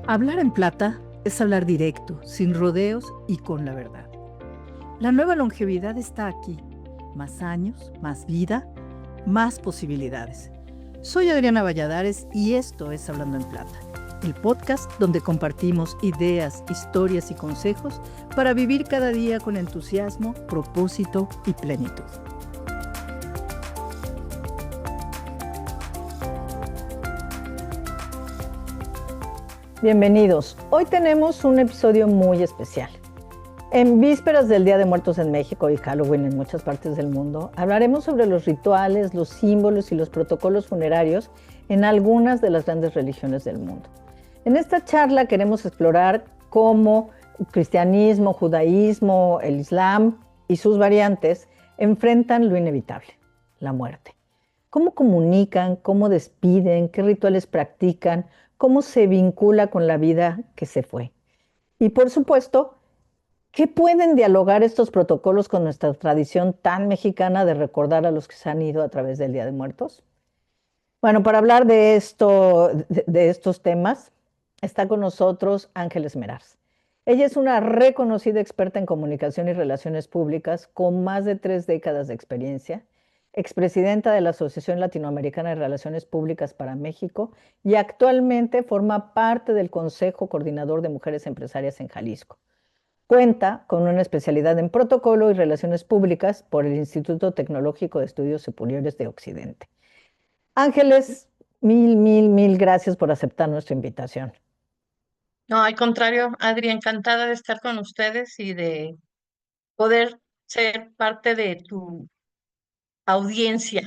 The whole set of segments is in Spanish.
Hablar en plata es hablar directo, sin rodeos y con la verdad. La nueva longevidad está aquí. Más años, más vida, más posibilidades. Soy Adriana Valladares y esto es Hablando en Plata, el podcast donde compartimos ideas, historias y consejos para vivir cada día con entusiasmo, propósito y plenitud. Bienvenidos. Hoy tenemos un episodio muy especial. En vísperas del Día de Muertos en México y Halloween en muchas partes del mundo, hablaremos sobre los rituales, los símbolos y los protocolos funerarios en algunas de las grandes religiones del mundo. En esta charla queremos explorar cómo el cristianismo, judaísmo, el islam y sus variantes enfrentan lo inevitable, la muerte. ¿Cómo comunican, cómo despiden, qué rituales practican, cómo se vincula con la vida que se fue? Y por supuesto, ¿qué pueden dialogar estos protocolos con nuestra tradición tan mexicana de recordar a los que se han ido a través del Día de Muertos? Bueno, para hablar de estos temas, está con nosotros Ángeles Merars. Ella es una reconocida experta en comunicación y relaciones públicas con más de 3 décadas de experiencia, expresidenta de la Asociación Latinoamericana de Relaciones Públicas para México y actualmente forma parte del Consejo Coordinador de Mujeres Empresarias en Jalisco. Cuenta con una especialidad en protocolo y relaciones públicas por el Instituto Tecnológico de Estudios Superiores de Occidente. Ángeles, mil gracias por aceptar nuestra invitación. No, al contrario, Adri, encantada de estar con ustedes y de poder ser parte de tu audiencia.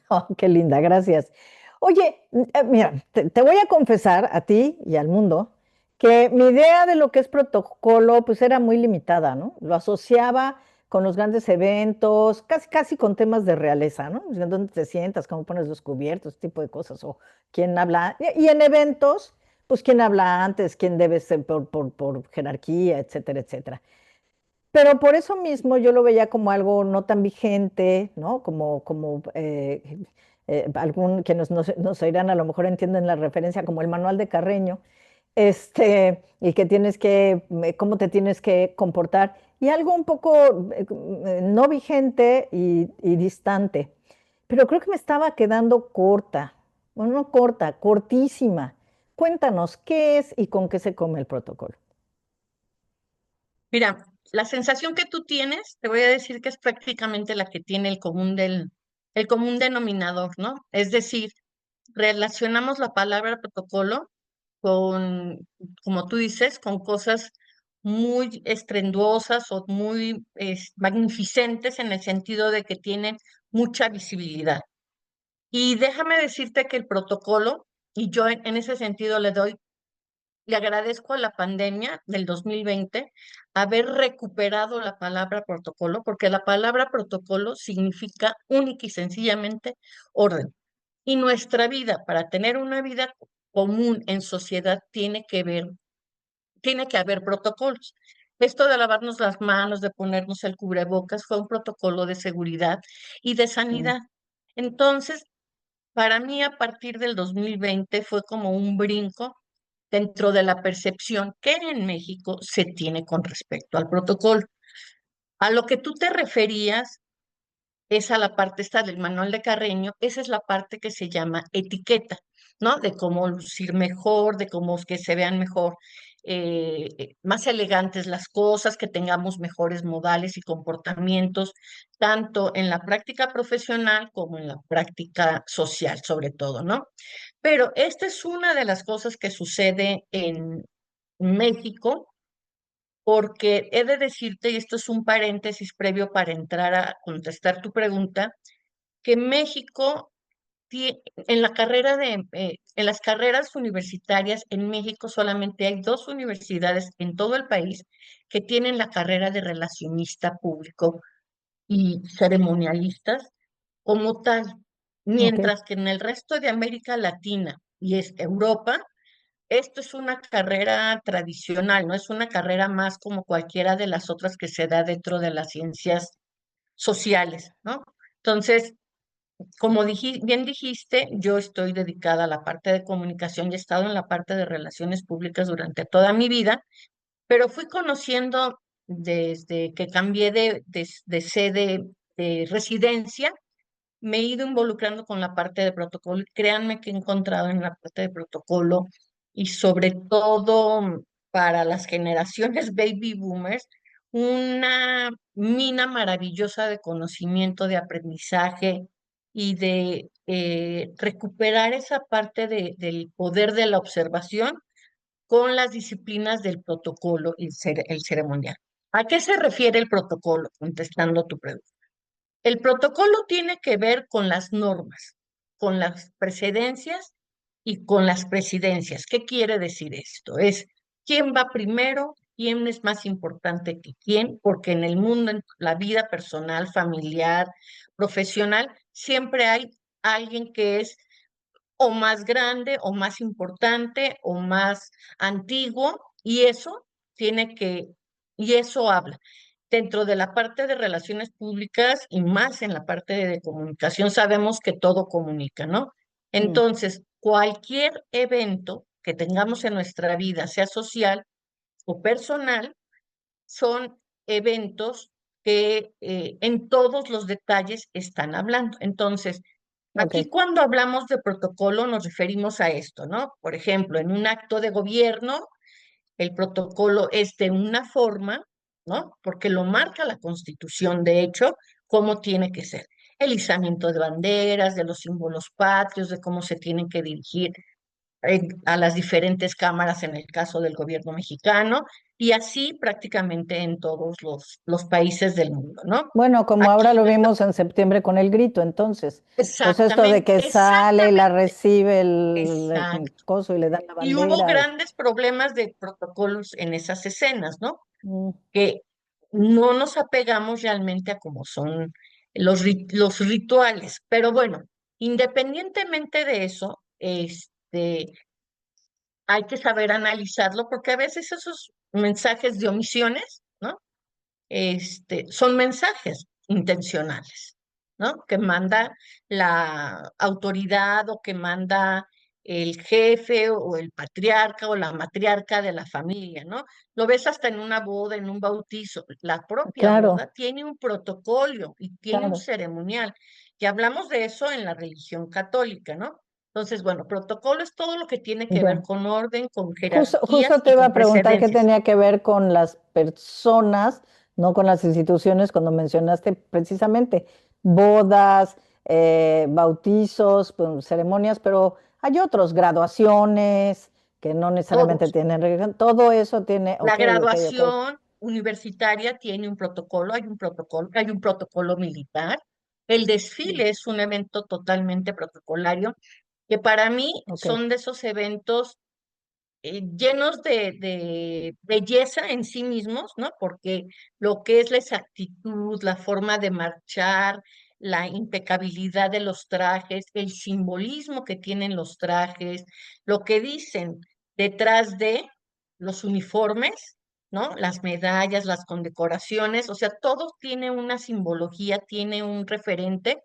Oh, qué linda, gracias. Oye, mira, te voy a confesar a ti y al mundo que mi idea de lo que es protocolo pues era muy limitada, ¿no? Lo asociaba con los grandes eventos, casi con temas de realeza, ¿no? ¿Dónde te sientas? ¿Cómo pones los cubiertos? Ese tipo de cosas. O quién habla. Y en eventos, pues quién habla antes, quién debe ser por jerarquía, etcétera, etcétera. Pero por eso mismo yo lo veía como algo no tan vigente, ¿no? Algún que nos oirán a lo mejor entienden la referencia como el manual de Carreño, y que cómo te tienes que comportar, y algo un poco no vigente y distante. Pero creo que me estaba quedando corta, bueno, no corta, cortísima. Cuéntanos, ¿qué es y con qué se come el protocolo? Mira, la sensación que tú tienes, te voy a decir que es prácticamente la que tiene el común denominador, ¿no? Es decir, relacionamos la palabra protocolo con, como tú dices, con cosas muy estrenduosas o muy magnificentes en el sentido de que tienen mucha visibilidad. Y déjame decirte que el protocolo, y yo en ese sentido le agradezco a la pandemia del 2020 haber recuperado la palabra protocolo, porque la palabra protocolo significa única y sencillamente orden. Y nuestra vida, para tener una vida común en sociedad, tiene que haber protocolos. Esto de lavarnos las manos, de ponernos el cubrebocas, fue un protocolo de seguridad y de Mm. sanidad. Entonces, para mí, a partir del 2020 fue como un brinco dentro de la percepción que en México se tiene con respecto al protocolo. A lo que tú te referías es a la parte esta del manual de Carreño, esa es la parte que se llama etiqueta, ¿no? De cómo lucir mejor, de cómo que se vean mejor, más elegantes las cosas, que tengamos mejores modales y comportamientos, tanto en la práctica profesional como en la práctica social, sobre todo, ¿no? Pero esta es una de las cosas que sucede en México, porque he de decirte, y esto es un paréntesis previo para entrar a contestar tu pregunta, que México, en la carrera en las carreras universitarias en México solamente hay 2 universidades en todo el país que tienen la carrera de relacionista público y ceremonialistas como tal, Ok. mientras que en el resto de América Latina y Europa, esto es una carrera tradicional, no es una carrera más como cualquiera de las otras que se da dentro de las ciencias sociales, ¿no? Entonces, como bien dijiste, yo estoy dedicada a la parte de comunicación y he estado en la parte de relaciones públicas durante toda mi vida, pero fui conociendo desde que cambié de sede de residencia, me he ido involucrando con la parte de protocolo. Créanme que he encontrado en la parte de protocolo y sobre todo para las generaciones baby boomers, una mina maravillosa de conocimiento, de aprendizaje y de recuperar esa parte del poder de la observación con las disciplinas del protocolo y el ceremonial. ¿A qué se refiere el protocolo? Contestando tu pregunta. El protocolo tiene que ver con las normas, con las precedencias y con las presidencias. ¿Qué quiere decir esto? Es quién va primero, quién es más importante que quién, porque en el mundo, en la vida personal, familiar, profesional, siempre hay alguien que es o más grande o más importante o más antiguo y eso tiene que, y eso habla. Dentro de la parte de relaciones públicas y más en la parte de comunicación sabemos que todo comunica, ¿no? Mm, Entonces, cualquier evento que tengamos en nuestra vida, sea social o personal, son eventos que en todos los detalles están hablando. Entonces, ok, aquí cuando hablamos de protocolo nos referimos a esto, ¿no? Por ejemplo, en un acto de gobierno, el protocolo es de una forma, ¿no? Porque lo marca la Constitución, de hecho, cómo tiene que ser. El izamiento de banderas, de los símbolos patrios, de cómo se tienen que dirigir a las diferentes cámaras en el caso del gobierno mexicano y así prácticamente en todos los países del mundo, ¿no? bueno, como ahora Aquí lo vimos en septiembre con el grito, entonces, pues esto de exactamente, que sale y la exactamente, recibe el exacto. coso y le dan la Y hubo bandera. grandes problemas de protocolos en esas escenas, ¿no? Mm, Que no nos apegamos realmente a cómo son los rituales. Pero bueno, independientemente de eso, hay que saber analizarlo porque a veces esos mensajes de omisiones, ¿no? Son mensajes intencionales, ¿no? Que manda la autoridad o que manda el jefe o el patriarca o la matriarca de la familia, ¿no? Lo ves hasta en una boda, en un bautizo. La propia boda claro, tiene un protocolo y tiene un claro. ceremonial. Y hablamos de eso en la religión católica, ¿no? Entonces, bueno, protocolo es todo lo que tiene que ver Ya. con orden, con Justo jerarquías te y iba con a preguntar qué precedencias. tenía que ver con las personas, no con las instituciones, cuando mencionaste precisamente bodas, bautizos, pues, ceremonias, pero hay otros, graduaciones, que no necesariamente Todos. tienen religión. Todo eso tiene, La ok, ok, ok. graduación universitaria tiene hay un protocolo militar. El Mm, desfile es un evento totalmente protocolario, que para mí ok, son de esos eventos llenos de belleza en sí mismos, ¿no? Porque lo que es la exactitud, la forma de marchar, la impecabilidad de los trajes, el simbolismo que tienen los trajes, lo que dicen detrás de los uniformes, ¿no? Las medallas, las condecoraciones, o sea, todo tiene una simbología, tiene un referente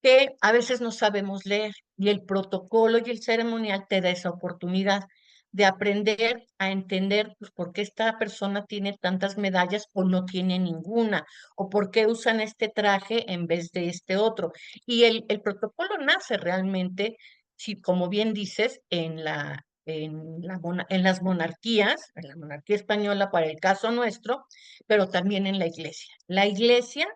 que a veces no sabemos leer y el protocolo y el ceremonial te da esa oportunidad de aprender a entender pues, por qué esta persona tiene tantas medallas o no tiene ninguna, o por qué usan este traje en vez de este otro. Y el protocolo nace realmente, si, como bien dices, en las monarquías, en la monarquía española para el caso nuestro, pero también en la iglesia. La iglesia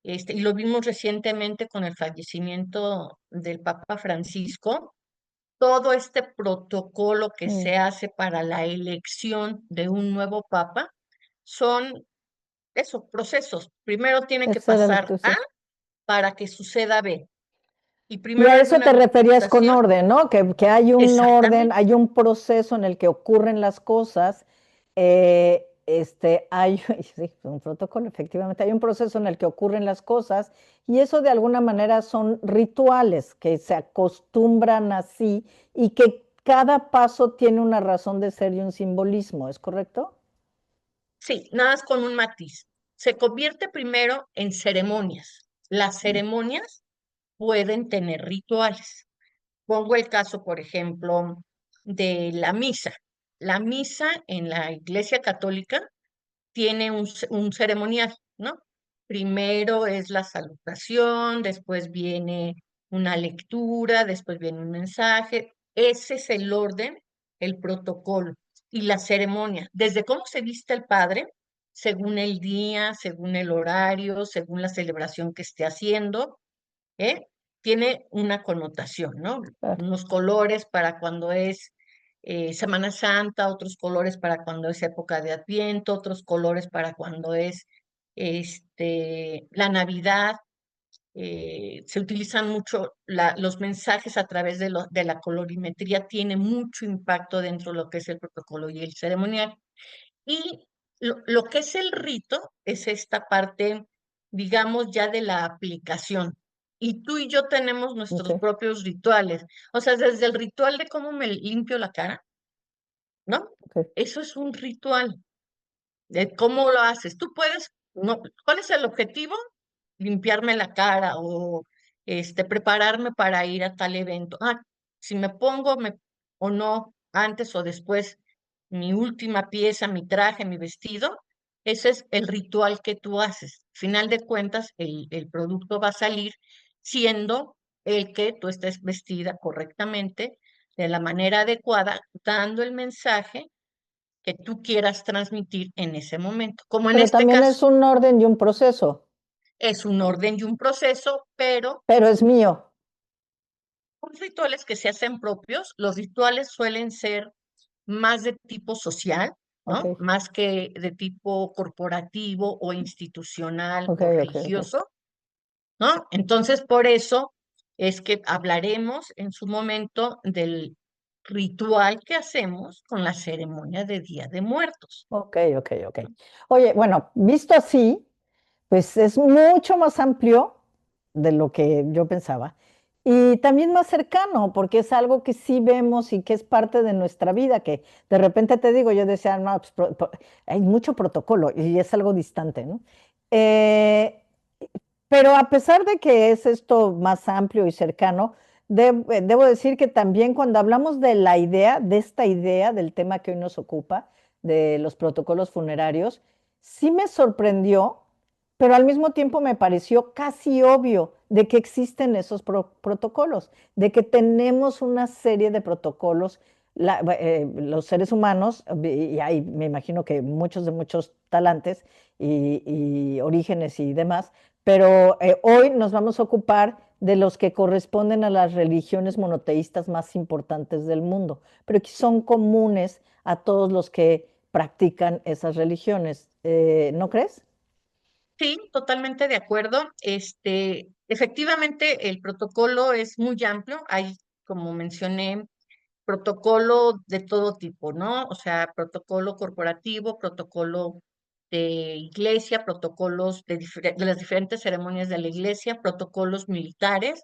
y lo vimos recientemente con el fallecimiento del Papa Francisco, todo este protocolo que mm, se hace para la elección de un nuevo papa son esos procesos. Primero tiene que ese era el pasar A proceso. para que suceda B. Y Y primero a hay eso una te referías con votación. orden, ¿no? Que hay un orden, Exactamente. hay un proceso en el que ocurren las cosas. Hay, sí, un protocolo, efectivamente, hay un proceso en el que ocurren las cosas y eso de alguna manera son rituales que se acostumbran así y que cada paso tiene una razón de ser y un simbolismo, ¿es correcto? Sí, nada más con un matiz. Se convierte primero en ceremonias. Las Mm, ceremonias pueden tener rituales. Pongo el caso, por ejemplo, de la misa. La misa en la Iglesia Católica tiene un ceremonial, ¿no? Primero es la salutación, después viene una lectura, después viene un mensaje. Ese es el orden, el protocolo y la ceremonia. Desde cómo se viste el padre, según el día, según el horario, según la celebración que esté haciendo, ¿eh? Tiene una connotación, ¿no? Claro. Unos colores para cuando es Semana Santa, otros colores para cuando es época de Adviento, otros colores para cuando es la Navidad. Se utilizan mucho los mensajes a través de la colorimetría, tiene mucho impacto dentro de lo que es el protocolo y el ceremonial. Y lo que es el rito es esta parte, digamos, ya de la aplicación. Y tú y yo tenemos nuestros Sí, propios rituales. O sea, desde el ritual de cómo me limpio la cara, ¿no? ok. Eso es un ritual. De cómo lo haces. Tú puedes, no, ¿cuál es el objetivo? Limpiarme la cara o prepararme para ir a tal evento. Ah, si me pongo o no, antes o después, mi última pieza, mi traje, mi vestido, ese es el ritual que tú haces. Final de cuentas, el producto va a salir siendo el que tú estés vestida correctamente, de la manera adecuada, dando el mensaje que tú quieras transmitir en ese momento. Como en Pero este también es caso, un orden y un proceso, es un orden y un proceso, pero pero es mío. los rituales que se hacen propios, los rituales suelen ser más de tipo social, Ok, ¿no? Más que de tipo corporativo o institucional ok, o ok, ok. religioso, ¿no? Entonces, por eso es que hablaremos en su momento del ritual que hacemos con la ceremonia de Día de Muertos. Ok, ok, ok. Oye, bueno, visto así, pues es mucho más amplio de lo que yo pensaba y también más cercano, porque es algo que sí vemos y que es parte de nuestra vida, que de repente te digo, yo decía, no, pues, hay mucho protocolo y es algo distante, ¿no? Eh, pero a pesar de que es esto más amplio y cercano, debo decir que también cuando hablamos de la idea, de esta idea del tema que hoy nos ocupa, de los protocolos funerarios, sí me sorprendió, pero al mismo tiempo me pareció casi obvio de que existen esos protocolos, de que tenemos una serie de protocolos, los seres humanos, y hay, me imagino que muchos de muchos talantes y orígenes y demás, pero hoy nos vamos a ocupar de los que corresponden a las religiones monoteístas más importantes del mundo, pero que son comunes a todos los que practican esas religiones. ¿No crees? Sí, totalmente de acuerdo. Efectivamente, el protocolo es muy amplio. Hay, como mencioné, protocolo de todo tipo, ¿no? O sea, protocolo corporativo, protocolo de iglesia, protocolos de las diferentes ceremonias de la iglesia, protocolos militares,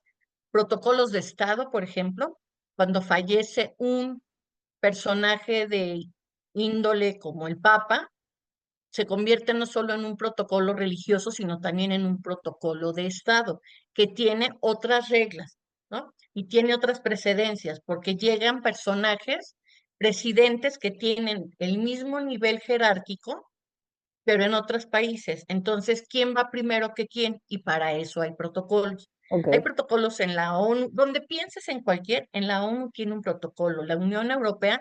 protocolos de Estado, por ejemplo, cuando fallece un personaje de índole como el Papa, se convierte no solo en un protocolo religioso, sino también en un protocolo de Estado, que tiene otras reglas, ¿no? Y tiene otras precedencias, porque llegan personajes, presidentes que tienen el mismo nivel jerárquico, pero en otros países. Entonces, ¿quién va primero que quién? Y para eso hay protocolos. Ok, Hay protocolos en la ONU, donde pienses en cualquier, en la ONU tiene un protocolo. La Unión Europea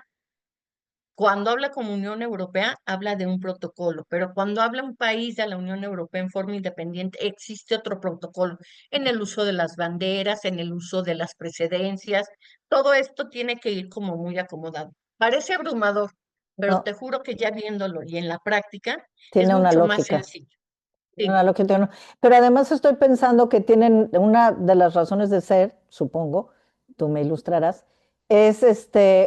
cuando habla como Unión Europea, habla de un protocolo, pero cuando habla un país de la Unión Europea en forma independiente, existe otro protocolo en el uso de las banderas, en el uso de las precedencias. Todo esto tiene que ir como muy acomodado. Parece abrumador, pero te no, juro que ya viéndolo y en la práctica es tiene una mucho más lógica. sencillo. Tiene Sí, una lógica. Pero además estoy pensando que tienen una de las razones de ser, supongo, tú me ilustrarás, es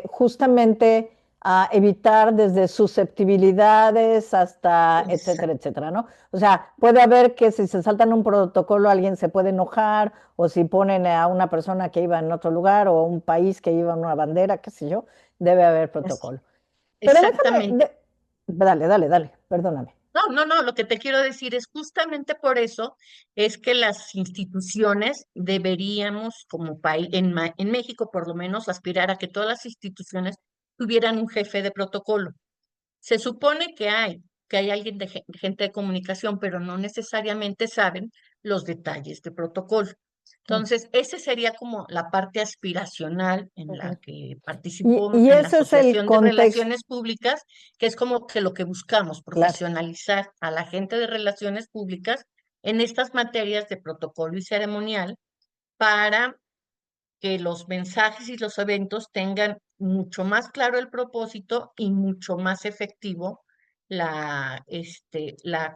justamente a evitar desde susceptibilidades hasta etcétera, exacto. etcétera, ¿no? O sea, puede haber que si se saltan un protocolo alguien se puede enojar o si ponen a una persona que iba en otro lugar o a un país que iba en una bandera, qué sé yo, debe haber protocolo. Pero déjame, Exactamente. dale, dale, dale, perdóname. No, lo que te quiero decir es justamente por eso es que las instituciones deberíamos como país, en México por lo menos, aspirar a que todas las instituciones tuvieran un jefe de protocolo. Se supone que hay alguien de gente de comunicación, pero no necesariamente saben los detalles de protocolo. Entonces, ese sería como la parte aspiracional en la Ujú. que participo Y en la ese es el Asociación de contexto, Relaciones Públicas, que es como que lo que buscamos, claro. profesionalizar a la gente de relaciones públicas en estas materias de protocolo y ceremonial para que los mensajes y los eventos tengan mucho más claro el propósito y mucho más efectivo la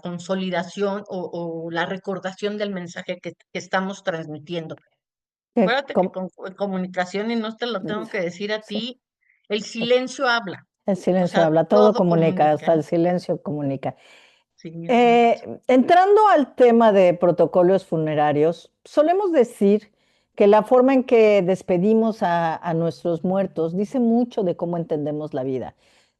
consolidación o la recordación del mensaje que estamos transmitiendo. Que Acuérdate que en comunicación, y no te lo tengo que decir a sí, ti, el silencio habla, el o silencio sea, habla, todo todo comunica, comunica. hasta el silencio comunica. Sí, exacto. Entrando al tema de protocolos funerarios, solemos decir que la forma en que despedimos a nuestros muertos dice mucho de cómo entendemos la vida.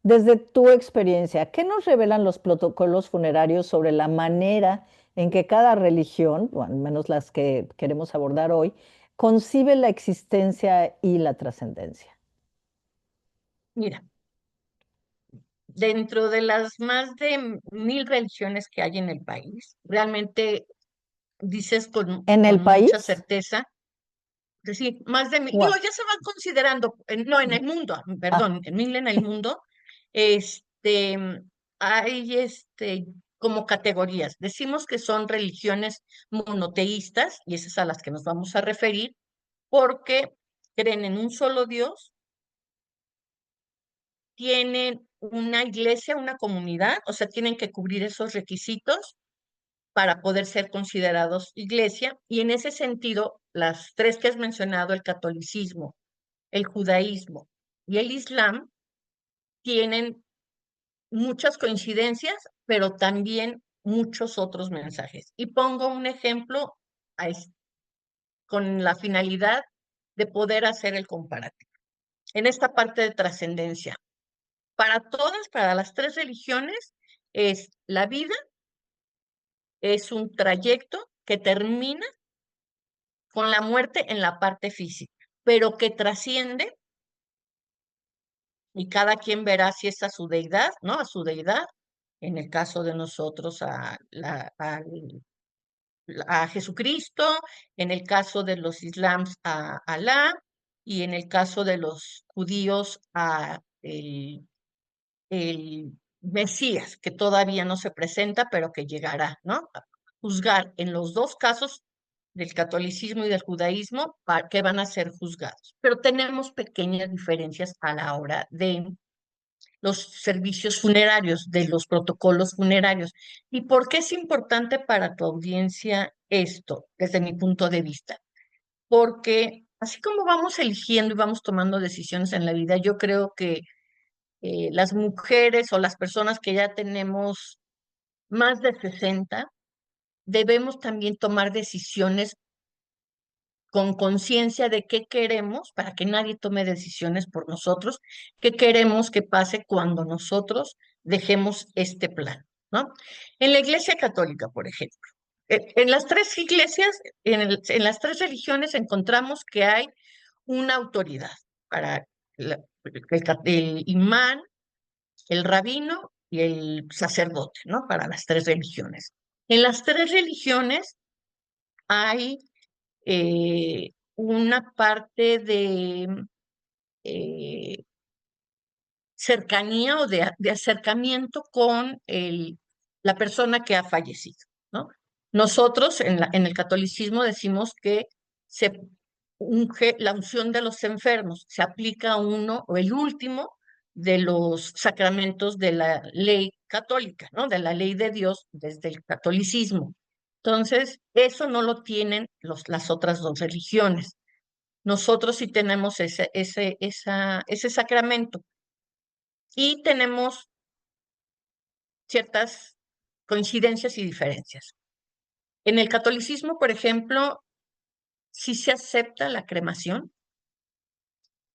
Desde tu experiencia, ¿qué nos revelan los protocolos funerarios sobre la manera en que cada religión, o al menos las que queremos abordar hoy, concibe la existencia y la trascendencia? Mira, dentro de las más de 1000 religiones que hay en el país, realmente dices ¿En el con mucha país? certeza, es decir, más de 1000, digo, Wow. ya se van considerando, no, en el mundo, Ah, perdón, en 1000 en el mundo, este, hay como categorías. Decimos que son religiones monoteístas, y esas a las que nos vamos a referir, porque creen en un solo Dios, tienen una iglesia, una comunidad, o sea, tienen que cubrir esos requisitos para poder ser considerados iglesia. Y en ese sentido, las tres que has mencionado, el catolicismo, el judaísmo y el islam, tienen muchas coincidencias, pero también muchos otros mensajes. Y pongo un ejemplo a con la finalidad de poder hacer el comparativo. En esta parte de trascendencia, para todas, para las tres religiones, es la vida, es un trayecto que termina con la muerte en la parte física, pero que trasciende y cada quien verá si es a su deidad, ¿no? A su deidad, en el caso de nosotros a Jesucristo, en el caso de los islams a Alá y en el caso de los judíos a el Mesías, que todavía no se presenta, pero que llegará, ¿no? A juzgar en los dos casos del catolicismo y del judaísmo, que van a ser juzgados. Pero tenemos pequeñas diferencias a la hora de los servicios funerarios, de los protocolos funerarios. ¿Y por qué es importante para tu audiencia esto, desde mi punto de vista? Porque así como vamos eligiendo y vamos tomando decisiones en la vida, yo creo que las mujeres o las personas que ya tenemos más de 60 debemos también tomar decisiones con conciencia de qué queremos, para que nadie tome decisiones por nosotros, qué queremos que pase cuando nosotros dejemos este plan, ¿no? En la Iglesia Católica, por ejemplo, en las tres iglesias, en las tres religiones encontramos que hay una autoridad para el imán, el rabino y el sacerdote, ¿no? Para las tres religiones. En las tres religiones hay una parte de eh, cercanía o de acercamiento con la persona que ha fallecido, ¿no? Nosotros en el catolicismo decimos que se unge la unción de los enfermos, se aplica a uno o el último de los sacramentos de la ley católica, ¿no? De la ley de Dios desde el catolicismo. Entonces, eso no lo tienen las otras dos religiones. Nosotros sí tenemos ese sacramento y tenemos ciertas coincidencias y diferencias. En el catolicismo, por ejemplo, sí se acepta la cremación,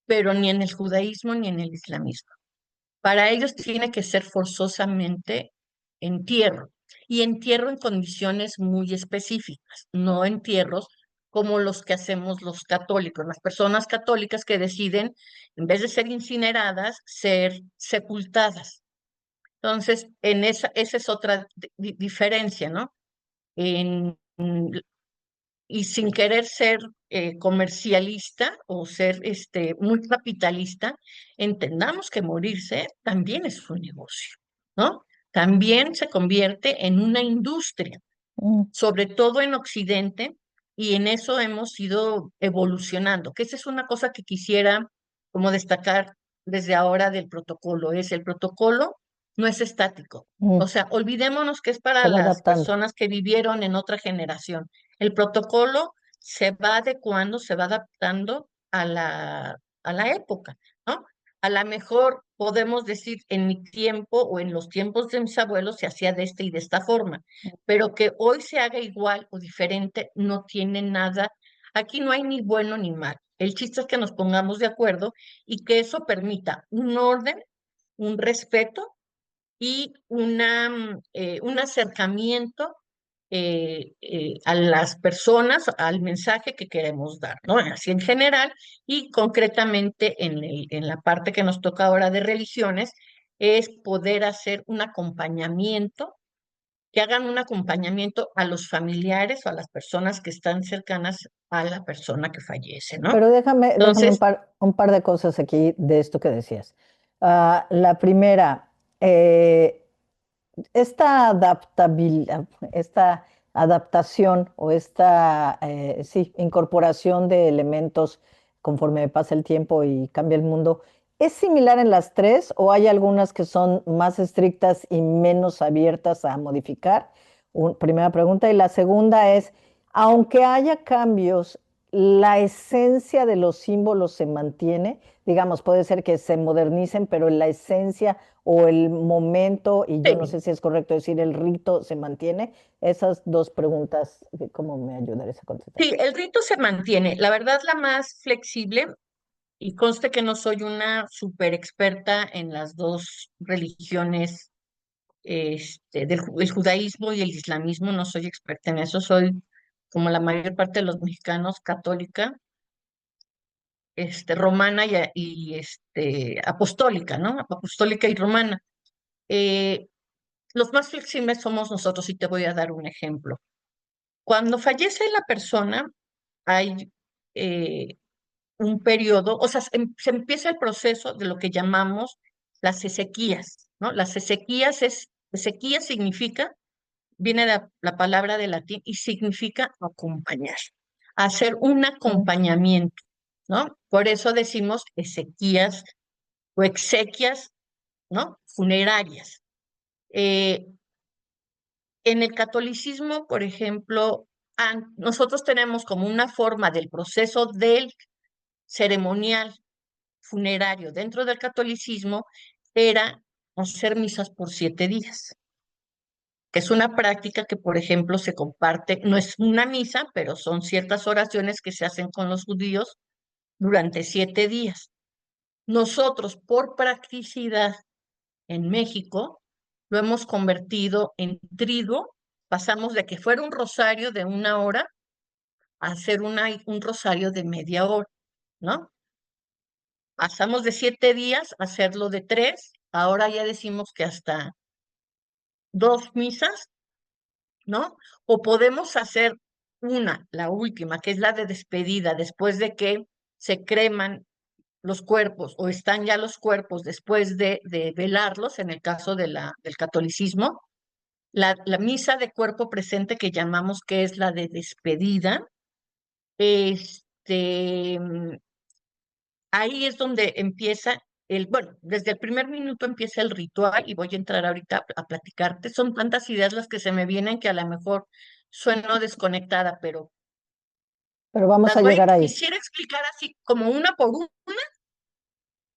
pero ni en el judaísmo ni en el islamismo. Para ellos tiene que ser forzosamente entierro. Y entierro en condiciones muy específicas, no entierros como los que hacemos los católicos, las personas católicas que deciden, en vez de ser incineradas, ser sepultadas. Entonces, esa es otra diferencia, ¿no? En, y sin querer ser comercialista o ser muy capitalista, entendamos que morirse también es un negocio, ¿no? También se convierte en una industria, Mm, sobre todo en Occidente, y en eso hemos ido evolucionando, que esa es una cosa que quisiera como destacar desde ahora del protocolo, es el protocolo no es estático. O mm. sea, olvidémonos que es para Se va las adaptando. personas que vivieron en otra generación. El protocolo se va adecuando, se va adaptando a la época, ¿no? A lo mejor podemos decir en mi tiempo o en los tiempos de mis abuelos se hacía de esta y de esta forma, pero que hoy se haga igual o diferente no tiene nada. Aquí no hay ni bueno ni mal. El chiste es que nos pongamos de acuerdo y que eso permita un orden, un respeto y un acercamiento a las personas, al mensaje que queremos dar, ¿no? Así en general y concretamente en la parte que nos toca ahora de religiones, es poder hacer un acompañamiento, que hagan un acompañamiento a los familiares o a las personas que están cercanas a la persona que fallece, ¿no? Pero déjame Entonces, un par de cosas aquí de esto que decías. La primera, eh, esta adaptación o sí, incorporación de elementos conforme pasa el tiempo y cambia el mundo, ¿es similar en las tres o hay algunas que son más estrictas y menos abiertas a modificar? Primera pregunta. Y la segunda es, aunque haya cambios, ¿la esencia de los símbolos se mantiene? Digamos, puede ser que se modernicen, pero la esencia o el momento, y yo no sí, sé si es correcto decir el rito, se mantiene. Esas dos preguntas, ¿cómo me ayudarías a contestar? sí, el rito se mantiene. La verdad, la más flexible, y conste que no soy una súper experta en las dos religiones, el judaísmo y el islamismo, no soy experta en eso, soy como la mayor parte de los mexicanos, católica, romana y apostólica, ¿no? Apostólica y romana. Eh, los más flexibles somos nosotros y te voy a dar un ejemplo. Cuando fallece la persona, hay eh, un periodo, o sea, se empieza el proceso de lo que llamamos las ezequías, ¿no? Ezequías significa, viene de la palabra de latín y significa acompañar, hacer un Mm, acompañamiento, ¿no? Por eso decimos ezequías o exequias, ¿no? Funerarias. Eh, en el catolicismo, por ejemplo, nosotros tenemos como una forma del proceso del ceremonial funerario dentro del catolicismo era hacer misas por 7 días, que es una práctica que, por ejemplo, se comparte, no es una misa, pero son ciertas oraciones que se hacen con los judíos durante 7 días. Nosotros, por practicidad en México, lo hemos convertido en triduo, pasamos de que fuera un rosario de 1 hora a hacer un rosario de media hora, ¿no? Pasamos de 7 días a hacerlo de 3, ahora ya decimos que hasta 2 misas, ¿no? O podemos hacer la última, que es la de despedida, después de que se creman los cuerpos o están ya los cuerpos después de velarlos, en el caso del catolicismo, la misa de cuerpo presente que llamamos que es la de despedida, este, ahí es donde empieza bueno, desde el primer minuto empieza el ritual y voy a entrar ahorita a platicarte. Son tantas ideas las que se me vienen que a lo mejor sueno desconectada, pero pero vamos a llegar ahí. quisiera explicar así como una por una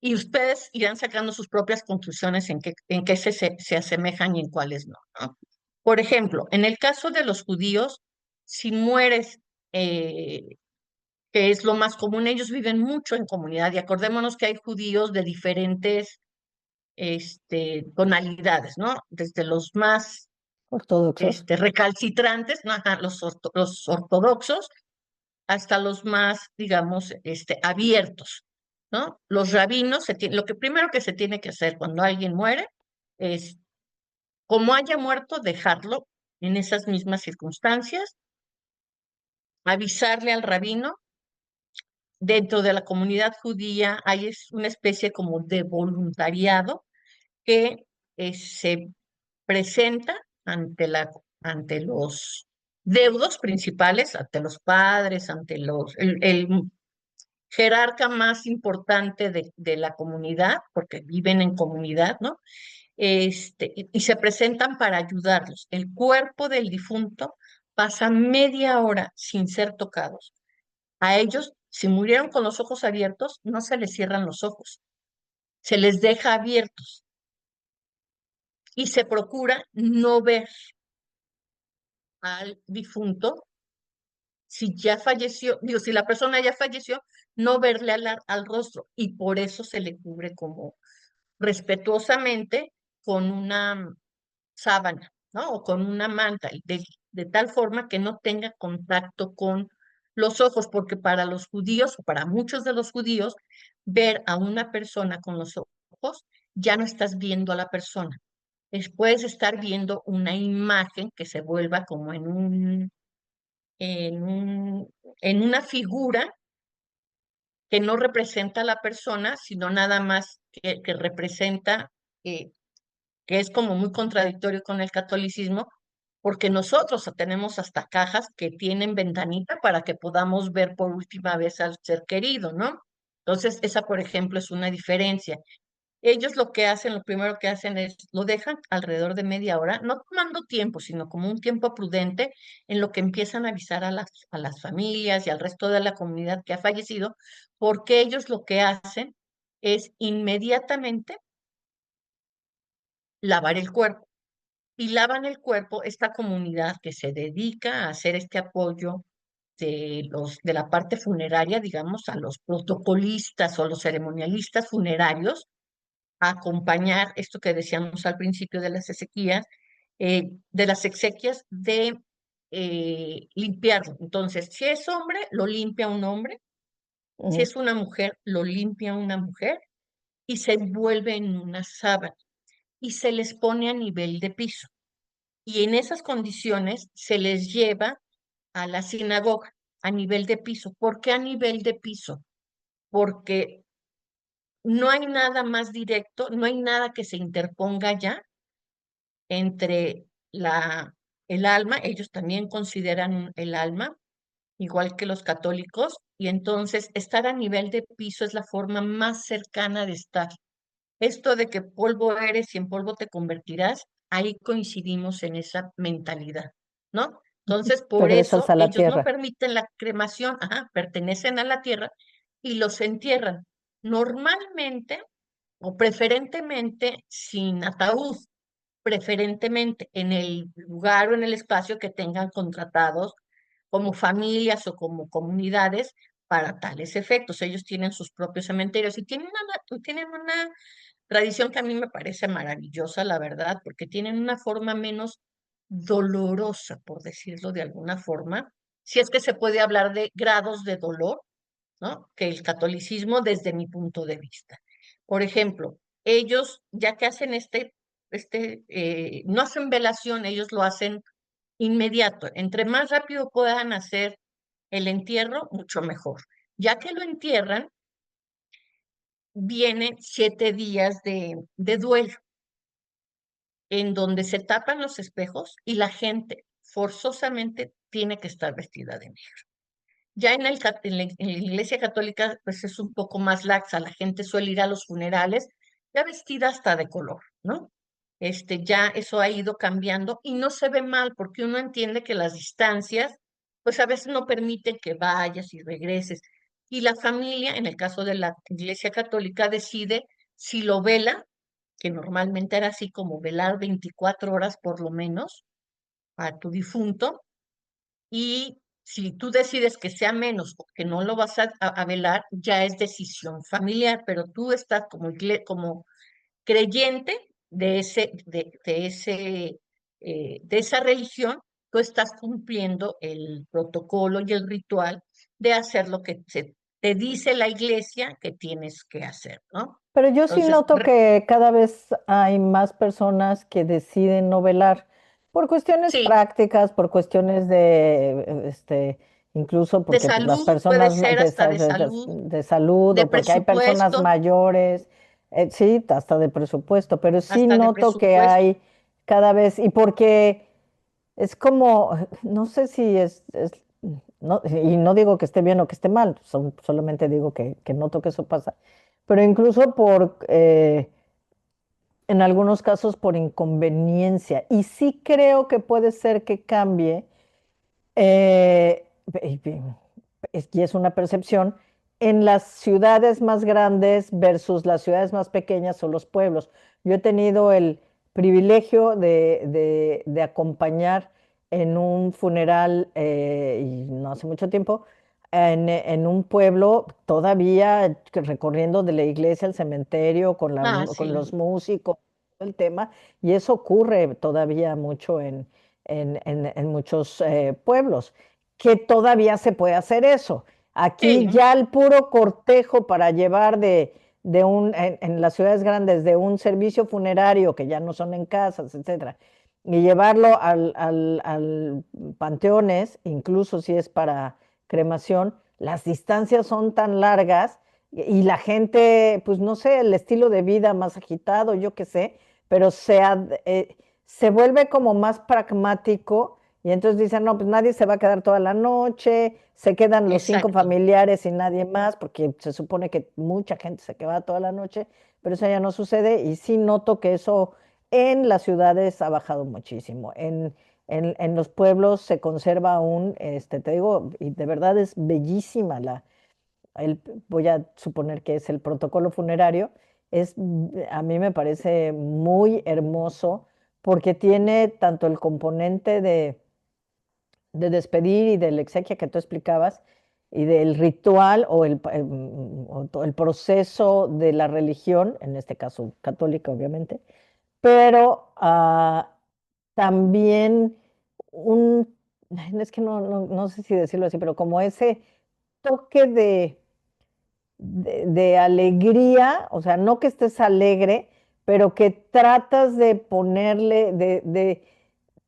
y ustedes irán sacando sus propias conclusiones en qué se asemejan y en cuáles no, ¿no? Por ejemplo, en el caso de los judíos, si mueres eh, que es lo más común, ellos viven mucho en comunidad y acordémonos que hay judíos de diferentes tonalidades, ¿no? Desde los más Ortodoxos. recalcitrantes, ¿no? Ajá, los ortodoxos, hasta los más, digamos, abiertos, ¿no? Los rabinos, lo que primero que se tiene que hacer cuando alguien muere es, como haya muerto, dejarlo en esas mismas circunstancias, avisarle al rabino. Dentro de la comunidad judía hay una especie como de voluntariado que se presenta ante los deudos principales, ante los padres, ante el jerarca más importante de la comunidad, porque viven en comunidad, ¿no? Y se presentan para ayudarlos. El cuerpo del difunto pasa media hora sin ser tocados. A ellos, si murieron con los ojos abiertos, no se les cierran los ojos, se les deja abiertos y se procura no ver al difunto si ya falleció, digo, si la persona ya falleció, no verle al rostro y por eso se le cubre como respetuosamente con una sábana, ¿no? O con una manta, de tal forma que no tenga contacto con los ojos, porque para los judíos, o para muchos de los judíos, ver a una persona con los ojos, ya no estás viendo a la persona. Puedes estar viendo una imagen que se vuelva como en un, en una figura que no representa a la persona, sino nada más que representa, eh, que es como muy contradictorio con el catolicismo, porque nosotros tenemos hasta cajas que tienen ventanita para que podamos ver por última vez al ser querido, ¿no? Entonces, esa, por ejemplo, es una diferencia. Ellos lo que hacen, lo primero que hacen es, lo dejan alrededor de media hora, no tomando tiempo, sino como un tiempo prudente en lo que empiezan a avisar a las familias y al resto de la comunidad que ha fallecido, porque ellos lo que hacen es inmediatamente lavar el cuerpo. Y lavan el cuerpo esta comunidad que se dedica a hacer este apoyo de la parte funeraria, digamos, a los protocolistas o los ceremonialistas funerarios a acompañar esto que decíamos al principio de las exequias, de limpiarlo. Entonces, si es hombre, lo limpia un hombre; si Ujú. es una mujer, lo limpia una mujer y se envuelve en una sábana y se les pone a nivel de piso. Y en esas condiciones se les lleva a la sinagoga a nivel de piso. ¿Por qué a nivel de piso? Porque no hay nada más directo, no hay nada que se interponga ya entre el alma. Ellos también consideran el alma, igual que los católicos, y entonces estar a nivel de piso es la forma más cercana de estar. Esto de que polvo eres y en polvo te convertirás, ahí coincidimos en esa mentalidad, ¿no? Entonces, por Regresas eso a la ellos no tierra. permiten la cremación, ajá, pertenecen a la tierra y los entierran. Normalmente o preferentemente sin ataúd, preferentemente en el lugar o en el espacio que tengan contratados como familias o como comunidades para tales efectos. Ellos tienen sus propios cementerios y tienen una tradición que a mí me parece maravillosa, la verdad, porque tienen una forma menos dolorosa, por decirlo de alguna forma, si es que se puede hablar de grados de dolor, ¿no? Que el catolicismo desde mi punto de vista. Por ejemplo, ellos, ya que hacen no hacen velación, ellos lo hacen inmediato. Entre más rápido puedan hacer el entierro, mucho mejor. Ya que lo entierran, vienen 7 días de duelo, en donde se tapan los espejos y la gente forzosamente tiene que estar vestida de negro. Ya en la Iglesia Católica, pues es un poco más laxa. La gente suele ir a los funerales ya vestida hasta de color, ¿no? Ya eso ha ido cambiando y no se ve mal porque uno entiende que las distancias, pues a veces no permiten que vayas y regreses. Y la familia, en el caso de la Iglesia Católica, decide si lo vela, que normalmente era así como velar 24 horas por lo menos a tu difunto, y si tú decides que sea menos o que no lo vas a velar, ya es decisión familiar, pero tú estás como creyente de esa religión, tú estás cumpliendo el protocolo y el ritual de hacer lo que te dice la iglesia que tienes que hacer, ¿no? Pero yo sí Entonces, noto que cada vez hay más personas que deciden no velar por cuestiones sí, prácticas, por cuestiones de, incluso de porque pues, las salud, puede personas ser hasta de salud, de salud de o porque hay personas presupuesto, mayores, sí, hasta de presupuesto, pero sí hasta de noto que presupuesto. hay cada vez, y porque es como, no sé si no, y no digo que esté bien o que esté mal, solamente digo que noto que eso pasa, pero incluso en algunos casos por inconveniencia. Y sí creo que puede ser que cambie, eh, y y es una percepción, en las ciudades más grandes versus las ciudades más pequeñas o los pueblos. Yo he tenido el privilegio de acompañar en un funeral, y no hace mucho tiempo, en un pueblo, todavía recorriendo de la iglesia al cementerio Ah, con sí, los músicos, todo el tema, y eso ocurre todavía mucho en muchos pueblos, que todavía se puede hacer eso. Aquí sí, ya el puro cortejo para llevar en las ciudades grandes de un servicio funerario, que ya no son en casas, etcétera, y llevarlo al panteones, incluso si es para cremación, las distancias son tan largas y la gente, pues no sé, el estilo de vida más agitado, yo qué sé, pero se vuelve como más pragmático y entonces dicen, no, pues nadie se va a quedar toda la noche, se quedan los 5 exacto. familiares y nadie más, porque se supone que mucha gente se queda toda la noche, pero eso ya no sucede y sí noto que eso en las ciudades ha bajado muchísimo. En los pueblos se conserva aún, te digo, y de verdad es bellísima el, voy a suponer que es el protocolo funerario, a mí me parece muy hermoso porque tiene tanto el componente de despedir y del exequia que tú explicabas, y del ritual o el proceso de la religión, en este caso católica, obviamente, pero también un, es que no sé si decirlo así, pero como ese toque de alegría, o sea, no que estés alegre, pero que tratas de ponerle,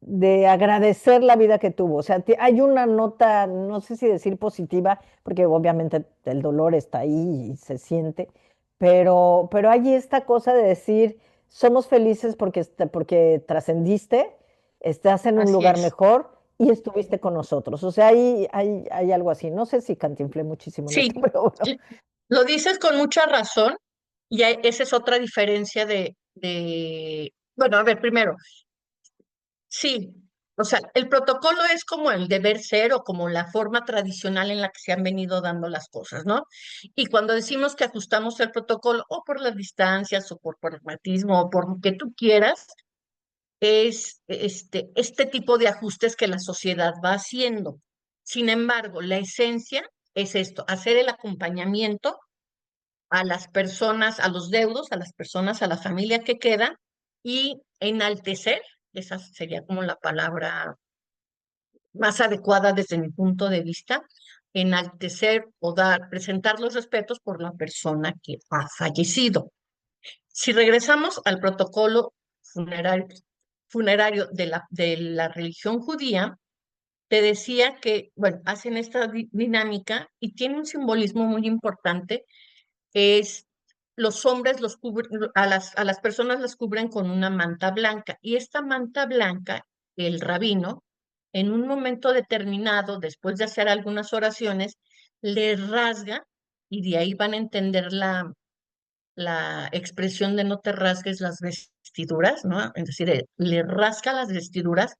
de agradecer la vida que tuvo. O sea, hay una nota, no sé si decir positiva, porque obviamente el dolor está ahí y se siente, pero hay esta cosa de decir, somos felices porque trascendiste, estás en un Así lugar es. mejor y estuviste con nosotros. O sea, hay algo así. No sé si cantinflé muchísimo en esto, Sí, pero bueno. lo dices con mucha razón y esa es otra diferencia bueno, a ver, primero, sí, o sea, el protocolo es como el deber ser o como la forma tradicional en la que se han venido dando las cosas, ¿no? Y cuando decimos que ajustamos el protocolo o por las distancias o por pragmatismo o por lo que tú quieras, es este tipo de ajustes que la sociedad va haciendo. Sin embargo, la esencia es esto, hacer el acompañamiento a las personas, a los deudos, a las personas, a la familia que queda y enaltecer, esa sería como la palabra más adecuada desde mi punto de vista, enaltecer o presentar los respetos por la persona que ha fallecido. Si regresamos al protocolo funerario, funerario de la religión judía, te decía que, bueno, hacen esta dinámica y tiene un simbolismo muy importante, es los hombres a las personas las cubren con una manta blanca y esta manta blanca, el rabino, en un momento determinado, después de hacer algunas oraciones, le rasga y de ahí van a entender la expresión de no te rasgues las vestiduras, ¿no? Es decir, le rasga las vestiduras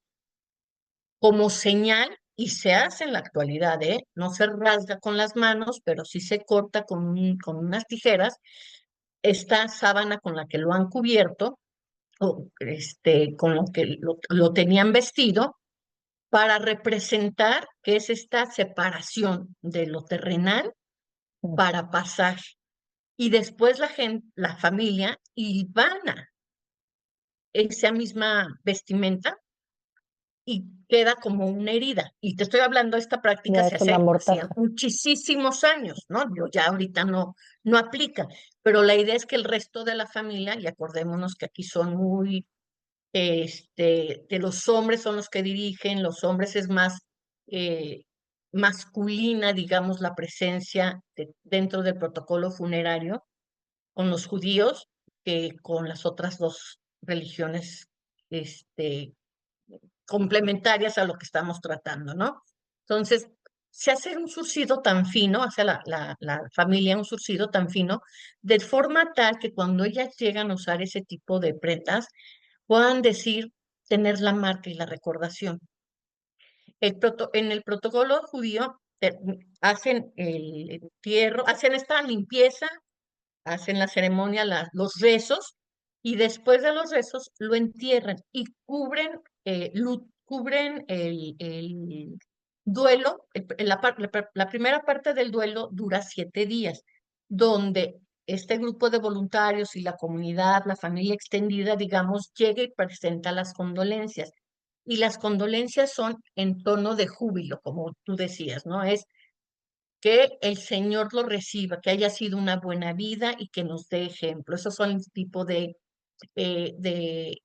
como señal y se hace en la actualidad, ¿eh? No se rasga con las manos, pero sí se corta con unas tijeras esta sábana con la que lo han cubierto, o con lo que lo tenían vestido, para representar que es esta separación de lo terrenal para pasar. Y después la gente, la familia hilvana esa misma vestimenta y queda como una herida. Y te estoy hablando, esta práctica Ya se es una hace hacía mortaja. muchísimos años, ¿no? Yo ya ahorita no aplica, pero la idea es que el resto de la familia, y acordémonos que aquí son muy, de los hombres son los que dirigen, los hombres es más eh, masculina, digamos, la presencia dentro del protocolo funerario con los judíos que con las otras dos religiones, este, complementarias a lo que estamos tratando, ¿no? Entonces, se hace un surcido tan fino, hace la familia un surcido tan fino, de forma tal que cuando ellas llegan a usar ese tipo de prendas, puedan decir, tener la marca y la recordación. En el protocolo judío hacen el entierro, hacen esta limpieza, hacen la ceremonia, los rezos, y después de los rezos lo entierran y cubren el duelo. La primera parte del duelo dura 7 días, donde este grupo de voluntarios y la comunidad, la familia extendida, digamos, llega y presenta las condolencias. Y las condolencias son en tono de júbilo, como tú decías, ¿no? Es que el Señor lo reciba, que haya sido una buena vida y que nos dé ejemplo. Esos son el tipo eh, de,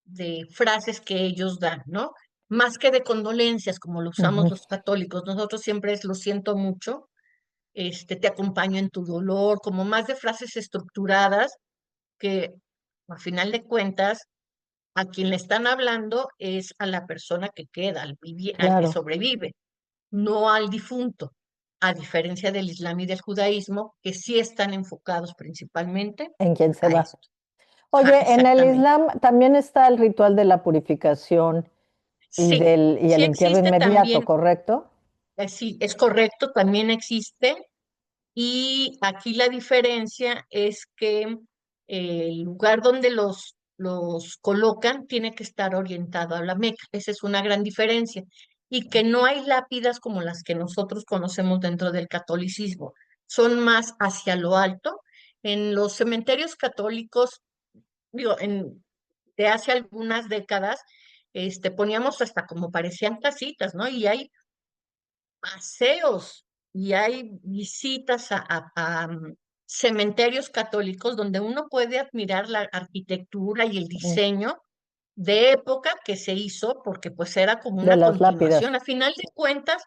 de frases que ellos dan, ¿no? Más que de condolencias, como lo usamos Ujú. los católicos, nosotros siempre es lo siento mucho, te acompaño en tu dolor, como más de frases estructuradas que, a final de cuentas, a quien le están hablando es a la persona que queda, al que Claro, sobrevive, no al difunto, a diferencia del Islam y del judaísmo, que sí están enfocados principalmente en quién se a va. esto. Ja, Oye, en el exactamente. Islam también está el ritual de la purificación Sí, y sí el entierro existe inmediato, también, ¿correcto? sí, es correcto, también existe. Y aquí la diferencia es que el lugar donde los colocan tiene que estar orientado a la Meca. Esa es una gran diferencia. Y que no hay lápidas como las que nosotros conocemos dentro del catolicismo. Son más hacia lo alto. En los cementerios católicos, digo, de hace algunas décadas, poníamos hasta como parecían casitas, ¿no? Y hay paseos y hay visitas a cementerios católicos donde uno puede admirar la arquitectura y el Mm. diseño de época que se hizo, porque pues era como De una las continuación. lápidas, A final de cuentas,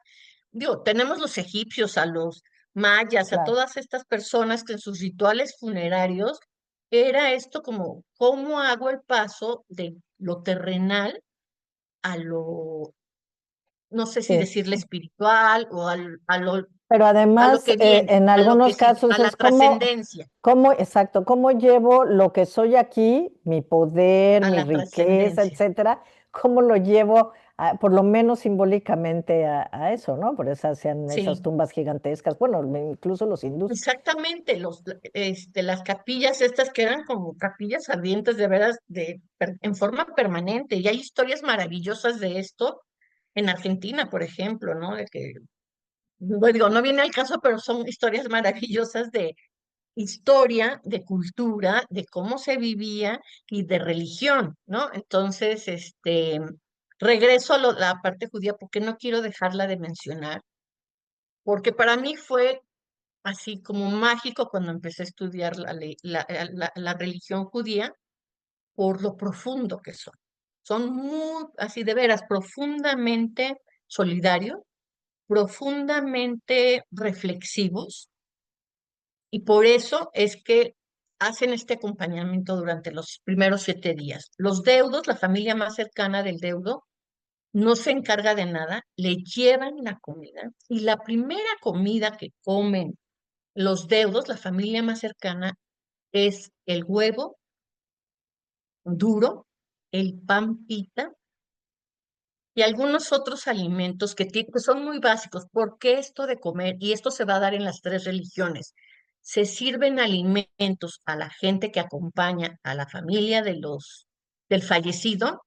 digo, tenemos los egipcios, a los mayas, a claro. todas estas personas que en sus rituales funerarios era esto como, ¿cómo hago el paso de lo terrenal a lo, no sé si Sí. decirle espiritual o Pero a lo además, que viene, en a lo que algunos sí, casos a la es como, trascendencia, exacto, cómo llevo lo que soy aquí, mi poder, a mi la riqueza, trascendencia. etcétera, cómo lo llevo, por lo menos simbólicamente a eso, ¿no? Por eso hacían esas Sí, tumbas gigantescas, bueno, incluso los hindús. exactamente. Las capillas estas que eran como capillas ardientes de veras en forma permanente. Y hay historias maravillosas de esto en Argentina, por ejemplo, ¿no? De que, bueno, digo, no viene al caso, pero son historias maravillosas de historia, de cultura, de cómo se vivía y de religión, ¿no? Entonces, regreso a la parte judía porque no quiero dejarla de mencionar, porque para mí fue así como mágico cuando empecé a estudiar la religión judía por lo profundo que son. Son muy, así de veras, profundamente solidarios, profundamente reflexivos, y por eso es que hacen este acompañamiento durante los primeros 7 días. Los deudos, la familia más cercana del deudo, no se encarga de nada, le llevan la comida y la primera comida que comen los deudos, la familia más cercana, es el huevo duro, el pan pita y algunos otros alimentos que son muy básicos. ¿Por qué esto de comer? Y esto se va a dar en las tres religiones. Se sirven alimentos a la gente que acompaña a la familia del fallecido,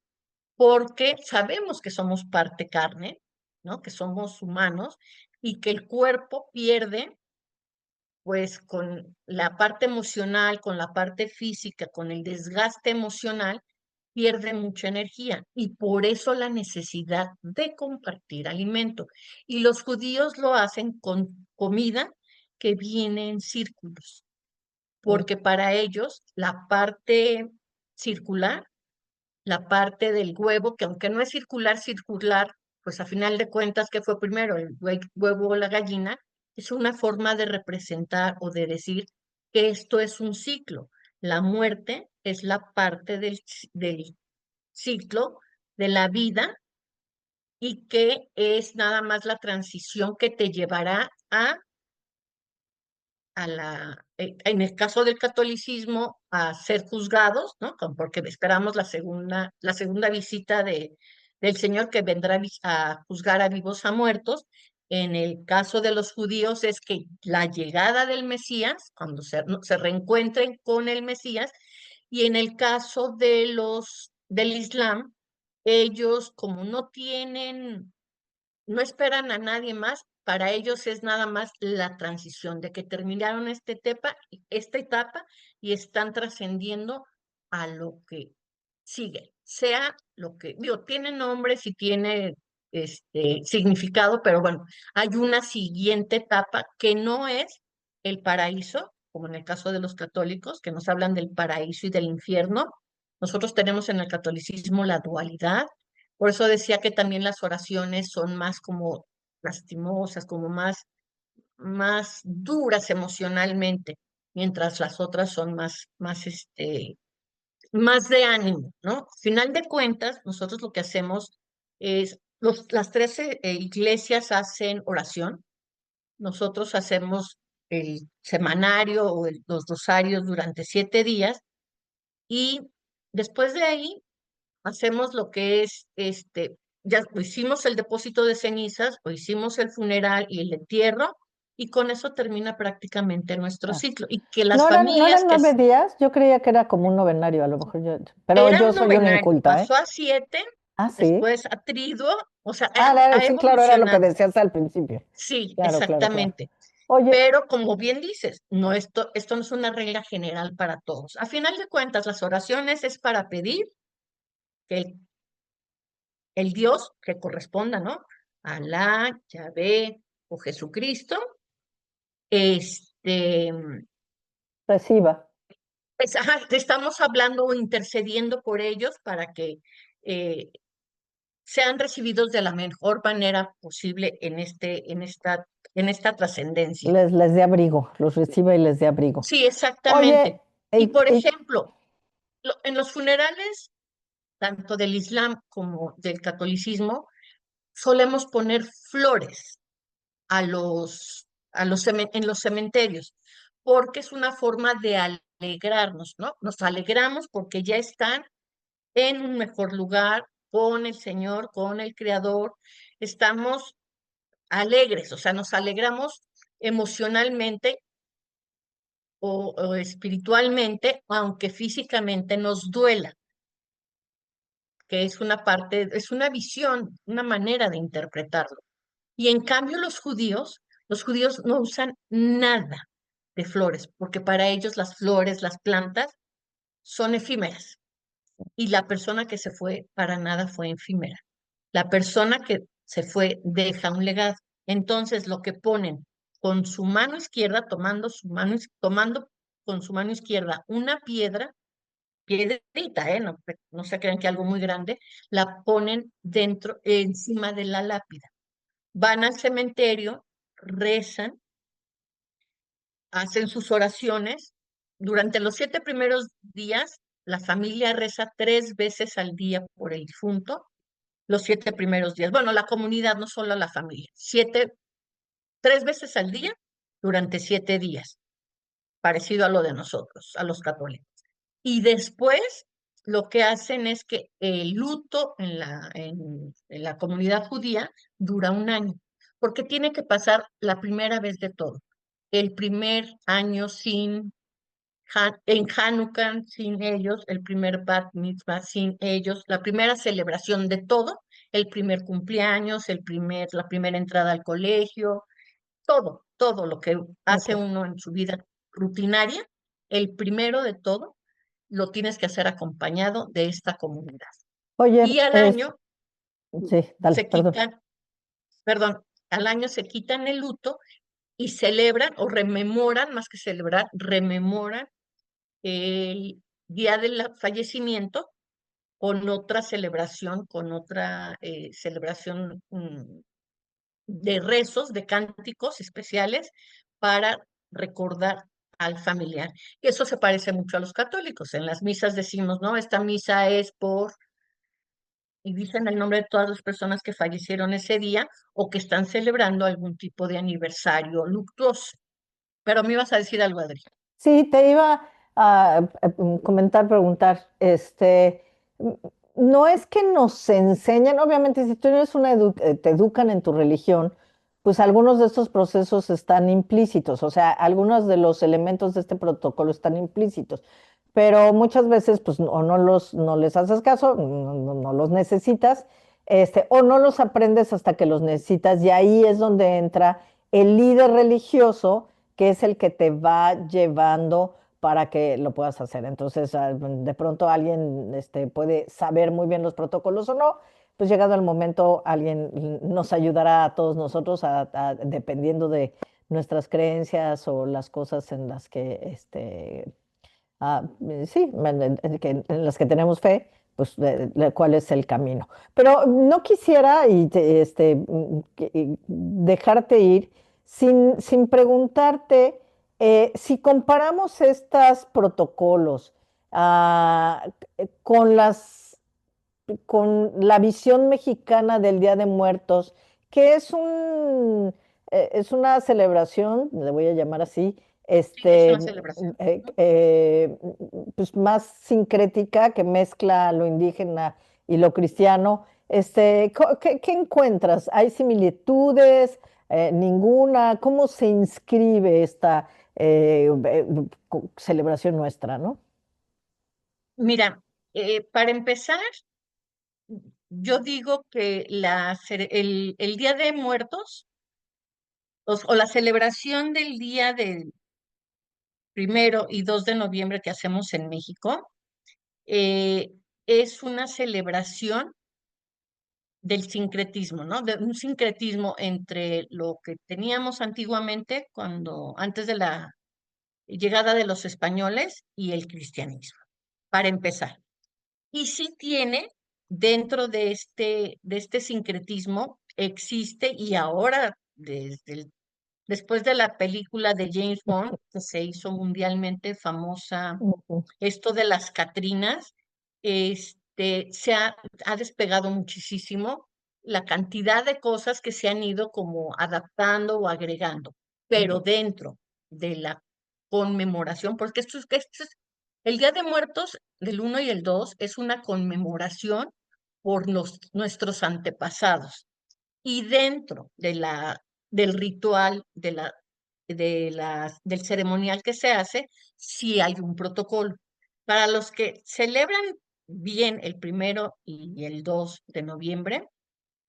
porque sabemos que somos parte carne, ¿no? Que somos humanos y que el cuerpo pierde pues con la parte emocional, con la parte física, con el desgaste emocional, pierde mucha energía y por eso la necesidad de compartir alimento. Y los judíos lo hacen con comida que viene en círculos, Mm. porque para ellos la parte circular, la parte del huevo, que aunque no es circular, circular, pues a final de cuentas, ¿qué fue primero, el huevo o la gallina? Es una forma de representar o de decir que esto es un ciclo. La muerte es la parte del ciclo de la vida y que es nada más la transición que te llevará en el caso del catolicismo, a ser juzgados, ¿no? Porque esperamos la segunda visita del Señor que vendrá a juzgar a vivos a muertos. En el caso de los judíos es que la llegada del Mesías, cuando no, se reencuentren con el Mesías, y en el caso del Islam, ellos como no esperan a nadie más, para ellos es nada más la transición de que terminaron esta etapa y están trascendiendo a lo que sigue, sea lo que, digo, tiene nombres y tiene significado, pero bueno, hay una siguiente etapa que no es el paraíso, como en el caso de los católicos, que nos hablan del paraíso y del infierno. Nosotros tenemos en el catolicismo la dualidad, por eso decía que también las oraciones son más como lastimosas, como más duras emocionalmente, mientras las otras son más de ánimo, ¿no? Final de cuentas, nosotros lo que hacemos es, las 13 iglesias hacen oración, nosotros hacemos el semanario o los rosarios durante 7 días y después de ahí hacemos lo que es, ya hicimos el depósito de cenizas, o hicimos el funeral y el entierro, y con eso termina prácticamente nuestro Ah. ciclo. Y que las familias ¿No eran 9 días? Yo creía que era como un novenario, a lo mejor yo, pero era yo un soy una novenario, inculta, ¿eh? pasó a 7, Ah, sí. después a triduo, o sea, Ah, ha sí, claro, era lo que evolucionado. decías al principio. Sí, Claro, claro, claro. exactamente. Oye, Pero como bien dices, no, esto no es una regla general para todos. A final de cuentas, las oraciones es para pedir que el Dios que corresponda, ¿no? Alá, Yahvé o Jesucristo, este, reciba. ajá, te estamos hablando o intercediendo por ellos para que eh, sean recibidos de la mejor manera posible en esta trascendencia. Les dé abrigo, los reciba y les dé abrigo. Sí, exactamente. Oye, Y por ejemplo, en los funerales, tanto del Islam como del catolicismo, solemos poner flores en los cementerios, porque es una forma de alegrarnos, ¿no? Nos alegramos porque ya están en un mejor lugar con el Señor, con el Creador, estamos alegres, o sea, nos alegramos emocionalmente o espiritualmente, aunque físicamente nos duela, que es una parte, es una visión, una manera de interpretarlo. Y en cambio los judíos no usan nada de flores, porque para ellos las flores, las plantas, son efímeras. Y la persona que se fue para nada fue efímera. La persona que se fue deja un legado. Entonces, lo que ponen con su mano izquierda, tomando con su mano izquierda una piedrita, no, no se crean que algo muy grande, la ponen encima de la lápida. Van al cementerio, rezan, hacen sus oraciones. Durante los 7 primeros días, la familia reza 3 veces al día por el difunto. Los 7 primeros días. Bueno, la comunidad, no solo la familia. 3 veces al día durante 7 días, parecido a lo de nosotros, a los católicos. Y después lo que hacen es que el luto en la comunidad judía dura un año, porque tiene que pasar la primera vez de todo. El primer año en Hanukkah sin ellos, el primer Bat Mitzvah sin ellos, la primera celebración de todo, el primer cumpleaños, la primera entrada al colegio, todo. todo lo que Ok. hace uno en su vida rutinaria, el primero de todo, lo tienes que hacer acompañado de esta comunidad. Oye, Y al año sí, dale, se perdón. quitan, perdón, al año se quitan el luto y celebran o rememoran, más que celebrar, rememoran el día del fallecimiento con otra celebración, con otra celebración de rezos, de cánticos especiales para recordar al familiar. Y eso se parece mucho a los católicos. En las misas decimos, no, esta misa es por, y dicen el nombre de todas las personas que fallecieron ese día o que están celebrando algún tipo de aniversario luctuoso. Pero me ibas a decir algo, Adri. Sí, te iba a comentar, preguntar, no es que nos enseñen, obviamente si tú eres te educan en tu religión, pues algunos de estos procesos están implícitos, o sea, algunos de los elementos de este protocolo están implícitos, pero muchas veces pues o no les haces caso, no los necesitas, o no los aprendes hasta que los necesitas y ahí es donde entra el líder religioso que es el que te va llevando para que lo puedas hacer. Entonces, de pronto alguien puede saber muy bien los protocolos o no, pues llegado el momento, alguien nos ayudará a todos nosotros, dependiendo de nuestras creencias o las cosas en las que, sí, en las que tenemos fe, pues cuál es el camino. Pero no quisiera dejarte ir sin preguntarte si comparamos estos protocolos ah, con con la visión mexicana del Día de Muertos, que es una celebración, le voy a llamar así, Sí, es este, una celebración, eh, ¿no? eh, pues más sincrética, que mezcla lo indígena y lo cristiano. ¿Qué encuentras? ¿Hay similitudes? ¿Ninguna? ¿Cómo se inscribe esta celebración nuestra, no? Mira, para empezar, yo digo que el Día de Muertos o la celebración del día del 1 y 2 de noviembre que hacemos en México eh, es una celebración del sincretismo, ¿no? De un sincretismo entre lo que teníamos antiguamente antes de la llegada de los españoles y el cristianismo, para empezar. Y sí tiene, dentro de este sincretismo, existe, y ahora, después de la película de James Bond, que se hizo mundialmente famosa, Ujú, esto de las Catrinas, ha despegado muchísimo la cantidad de cosas que se han ido como adaptando o agregando, pero dentro de la conmemoración, porque el Día de Muertos del 1 y el 2 es una conmemoración por nuestros antepasados. Y dentro del ritual, del ceremonial que se hace, sí hay un protocolo. Para los que celebran bien el 1 y el 2 de noviembre,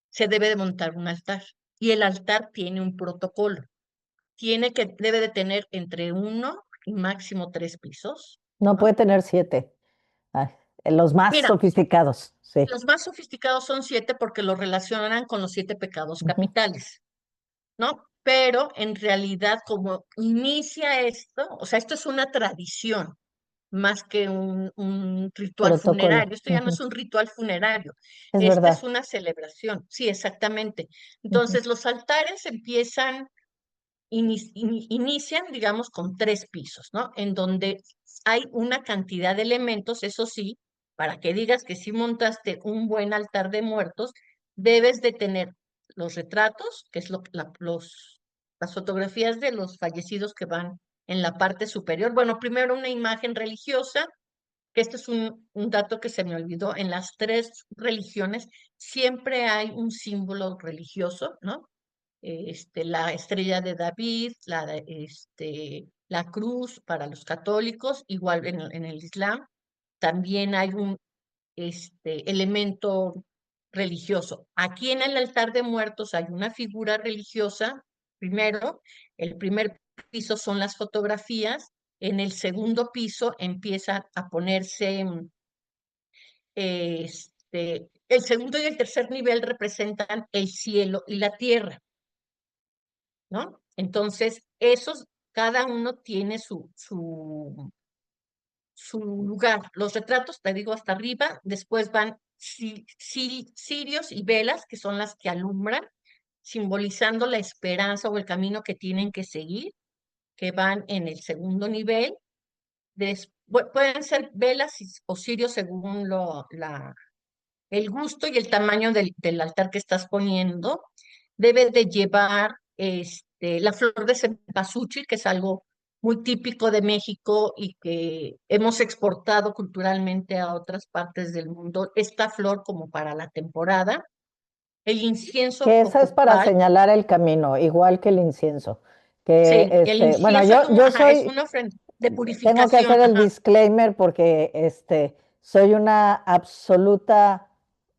se debe de montar un altar. Y el altar tiene un protocolo. Debe de tener entre 1 y máximo 3 pisos, no ¿no? puede tener 7. Ay, los más Mira, sofisticados, sí. los más sofisticados son 7 porque lo relacionan con los 7 pecados Ujú. capitales. ¿No? Pero en realidad, como inicia esto, o sea, esto es una tradición más que un ritual Protocolo. funerario. Esto ya no es Ujú. un ritual funerario, Es esta es verdad. una celebración. Sí, exactamente. Ujú. Entonces, los altares inician, digamos, con 3 pisos, ¿no? En donde hay una cantidad de elementos, eso sí, para que digas que si montaste un buen altar de muertos, debes de tener los retratos, que es las fotografías de los fallecidos que van en la parte superior. Bueno, primero una imagen religiosa, que este es un dato que se me olvidó, en las 3 religiones siempre hay un símbolo religioso, ¿no? La estrella de David, la cruz para los católicos, igual en el Islam, también hay un elemento religioso. Aquí en el altar de muertos hay una figura religiosa primero. El primer piso son las fotografías. En el segundo piso empieza a ponerse, el segundo y el tercer nivel representan el cielo y la tierra, ¿no? Entonces, esos, cada uno tiene su lugar. Los retratos, te digo, hasta arriba, después van cirios y velas, que son las que alumbran, simbolizando la esperanza o el camino que tienen que seguir, que van en el segundo nivel. Pueden ser velas o cirios según el gusto y el tamaño del altar que estás poniendo. Debe de llevar la flor de cempasúchil, que es algo muy típico de México y que hemos exportado culturalmente a otras partes del mundo. Esta flor como para la temporada. El incienso Que esa es para copal. señalar el camino, igual que el incienso. Que Sí, el bueno, incienso como, yo ajá, es soy, una ofrenda de tengo que purificación, hacer el ajá. disclaimer porque soy una absoluta,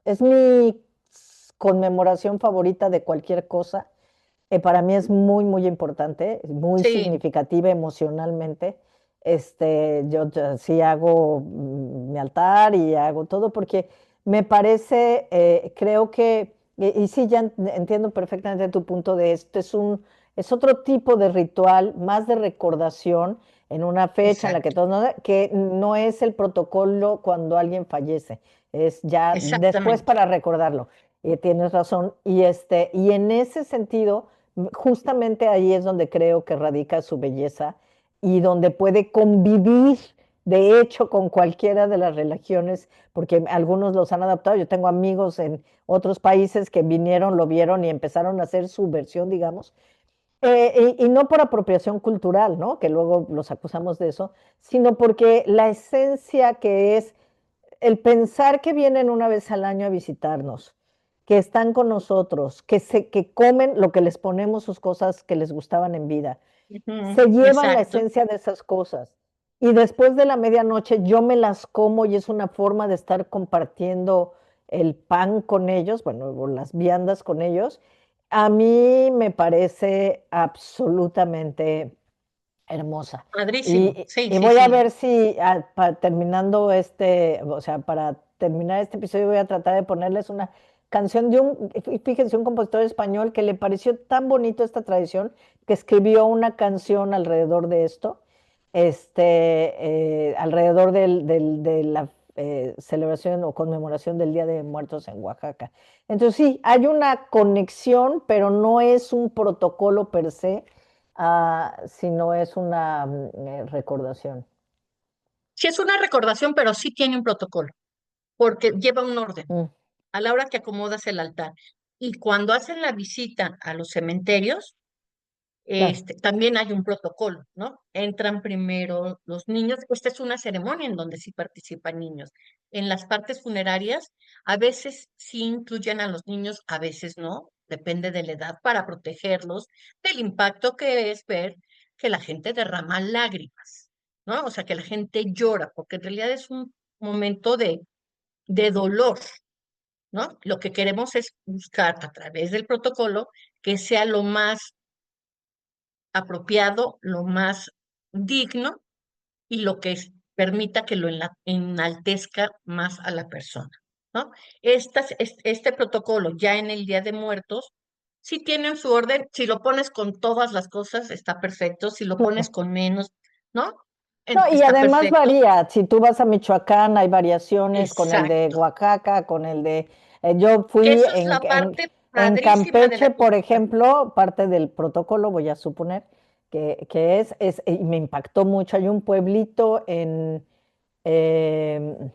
es mi conmemoración favorita de cualquier cosa. Para mí es muy, muy importante, muy Sí, significativa emocionalmente. Yo sí hago mi altar y hago todo porque me parece, creo que, y sí, ya entiendo perfectamente tu punto de esto, es otro tipo de ritual, más de recordación en una fecha en la que exacto, todos, que no es el protocolo cuando alguien fallece, es ya después exactamente. para recordarlo. Tienes razón. Y en ese sentido, justamente ahí es donde creo que radica su belleza y donde puede convivir, de hecho, con cualquiera de las religiones, porque algunos los han adaptado. Yo tengo amigos en otros países que vinieron, lo vieron y empezaron a hacer su versión, digamos, y no por apropiación cultural, ¿no? Que luego los acusamos de eso, sino porque la esencia que es el pensar que vienen una vez al año a visitarnos, que están con nosotros, que comen lo que les ponemos, sus cosas que les gustaban en vida, Ujú, se llevan la exacto. esencia de esas cosas. Y después de la medianoche yo me las como y es una forma de estar compartiendo el pan con ellos, bueno, o las viandas con ellos. A mí me parece absolutamente hermosa. Padrísimo. Y, Sí, y sí, voy a sí. ver si terminando o sea, para terminar este episodio voy a tratar de ponerles una canción de fíjense, un compositor español que le pareció tan bonito esta tradición que escribió una canción alrededor de esto, alrededor de la celebración o conmemoración del Día de Muertos en Oaxaca. Entonces sí, hay una conexión, pero no es un protocolo per se, si no es una recordación. Sí es una recordación, pero sí tiene un protocolo, porque lleva un orden Mm, a la hora que acomodas el altar. Y cuando hacen la visita a los cementerios, claro. también hay un protocolo, ¿no? Entran primero los niños. Esta es una ceremonia en donde sí participan niños. En las partes funerarias, a veces sí incluyen a los niños, a veces no, depende de la edad, para protegerlos del impacto que es ver que la gente derrama lágrimas, ¿no? O sea, que la gente llora, porque en realidad es un momento de dolor, ¿no? Lo que queremos es buscar a través del protocolo que sea lo más apropiado, lo más digno y lo que permita que lo enaltezca más a la persona, ¿no? Este protocolo ya en el Día de Muertos, sí tienen su orden, si lo pones con todas las cosas, está perfecto, si lo pones con menos, ¿no? No, y Está además perfecto. varía. Si tú vas a Michoacán, hay variaciones con el de Exacto. Oaxaca, con el de... yo Que fui eso es la parte en padrísima de la Campeche, por cultura. ejemplo, parte del protocolo, voy a suponer, y me impactó mucho. Hay un pueblito em, en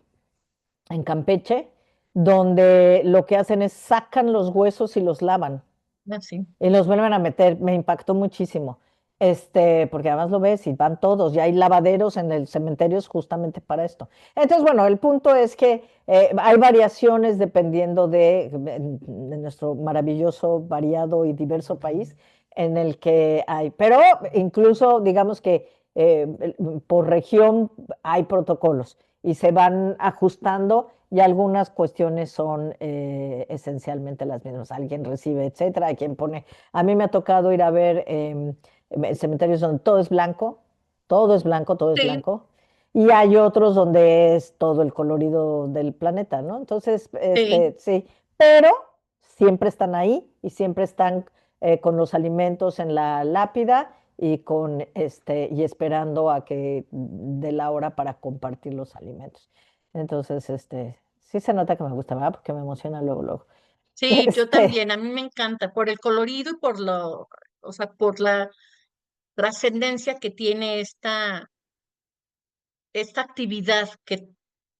Campeche donde lo que hacen es sacan los huesos y los lavan. Así. Y los vuelven a meter, me impactó muchísimo. Porque además lo ves y van todos, y hay lavaderos en el cementerio justamente para esto. Entonces, bueno, el punto es que hay variaciones dependiendo de nuestro maravilloso, variado y diverso país en el que hay, pero incluso digamos que por región hay protocolos y se van ajustando y algunas cuestiones son esencialmente las mismas. Alguien recibe, etcétera, hay quien pone. A mí me ha tocado ir a ver cementerios donde todo es blanco, todo es blanco, todo es Sí, blanco. Y hay otros donde es todo el colorido del planeta, ¿no? Entonces, sí. sí, pero siempre están ahí y siempre están con los alimentos en la lápida y con y esperando a que dé la hora para compartir los alimentos. Entonces, sí se nota que me gusta, ¿verdad? Porque me emociona luego, luego. Sí, yo Este, también, a mí me encanta por el colorido y por o sea, por la trascendencia que tiene esta actividad que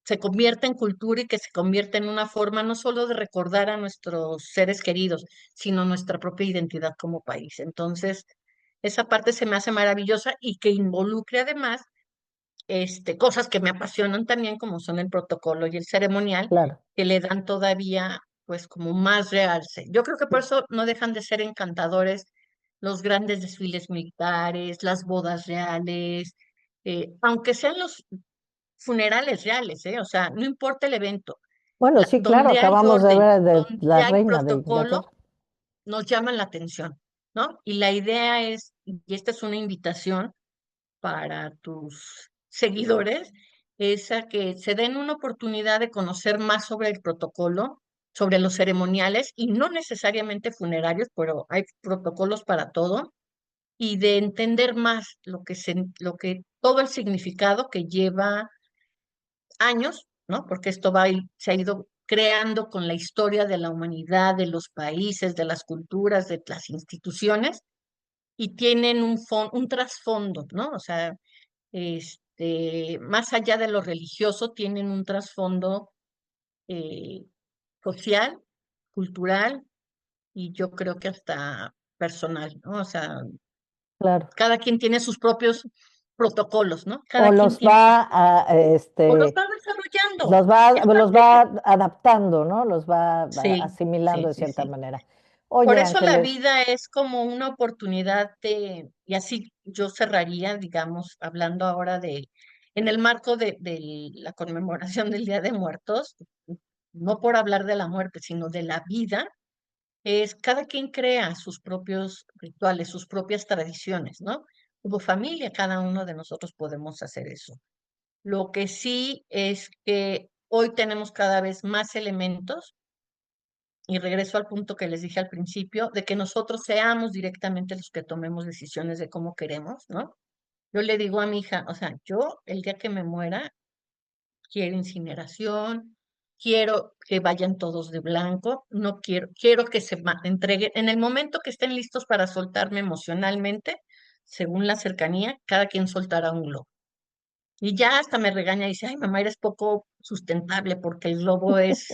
se convierte en cultura y que se convierte en una forma no solo de recordar a nuestros seres queridos, sino nuestra propia identidad como país. Entonces, esa parte se me hace maravillosa y que involucre además cosas que me apasionan también, como son el protocolo y el ceremonial, claro, que le dan todavía, pues, como más realce. Yo creo que por eso no dejan de ser encantadores los grandes desfiles militares, las bodas reales, aunque sean los funerales reales, ¿eh? O sea, no importa el evento, bueno, sí, claro, donde hay acabamos de orden, ver de donde la hay reina de protocolo, Inglaterra. nos llaman la atención, ¿no? Y la idea es, y esta es una invitación para tus seguidores, es a que se den una oportunidad de conocer más sobre el protocolo, sobre los ceremoniales, y no necesariamente funerarios, pero hay protocolos para todo, y de entender más todo el significado que lleva años, ¿no? Porque esto se ha ido creando con la historia de la humanidad, de los países, de las culturas, de las instituciones, y tienen un trasfondo, ¿no? O sea, más allá de lo religioso, tienen un trasfondo eh, social, cultural y yo creo que hasta personal, ¿no? O sea, Claro. cada quien tiene sus propios protocolos, ¿no? O Cada quien los tiene sus, va a, o los va desarrollando. Es los parte va de, adaptando, ¿no? Los va sí, asimilando sí, de sí, cierta sí. manera. Oye, Por eso la Ángeles, vida es como una oportunidad y así yo cerraría, digamos, hablando ahora en el marco de la conmemoración del Día de Muertos, no por hablar de la muerte, sino de la vida, es cada quien crea sus propios rituales, sus propias tradiciones, ¿no? Como familia, cada uno de nosotros podemos hacer eso. Lo que sí es que hoy tenemos cada vez más elementos y regreso al punto que les dije al principio, de que nosotros seamos directamente los que tomemos decisiones de cómo queremos, ¿no? Yo le digo a mi hija, o sea, yo el día que me muera, quiero incineración, quiero que vayan todos de blanco, no quiero que entreguen, en el momento que estén listos para soltarme emocionalmente, según la cercanía, cada quien soltará un globo. Y ya hasta me regaña y dice, ay, mamá, eres poco sustentable porque el globo es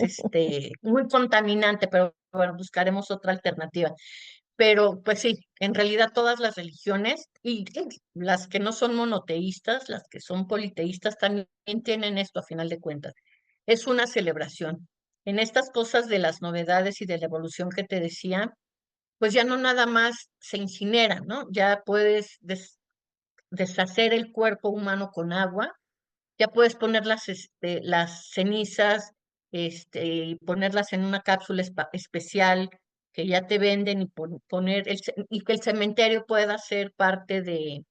muy contaminante, pero bueno, buscaremos otra alternativa. Pero pues sí, en realidad todas las religiones y las que no son monoteístas, las que son politeístas, también tienen esto a final de cuentas. Es una celebración. En estas cosas de las novedades y de la evolución que te decía, pues ya no nada más se incinera, ¿no? Ya puedes deshacer el cuerpo humano con agua, ya puedes poner las cenizas, y ponerlas en una cápsula especial que ya te venden y poner y que el cementerio pueda ser parte de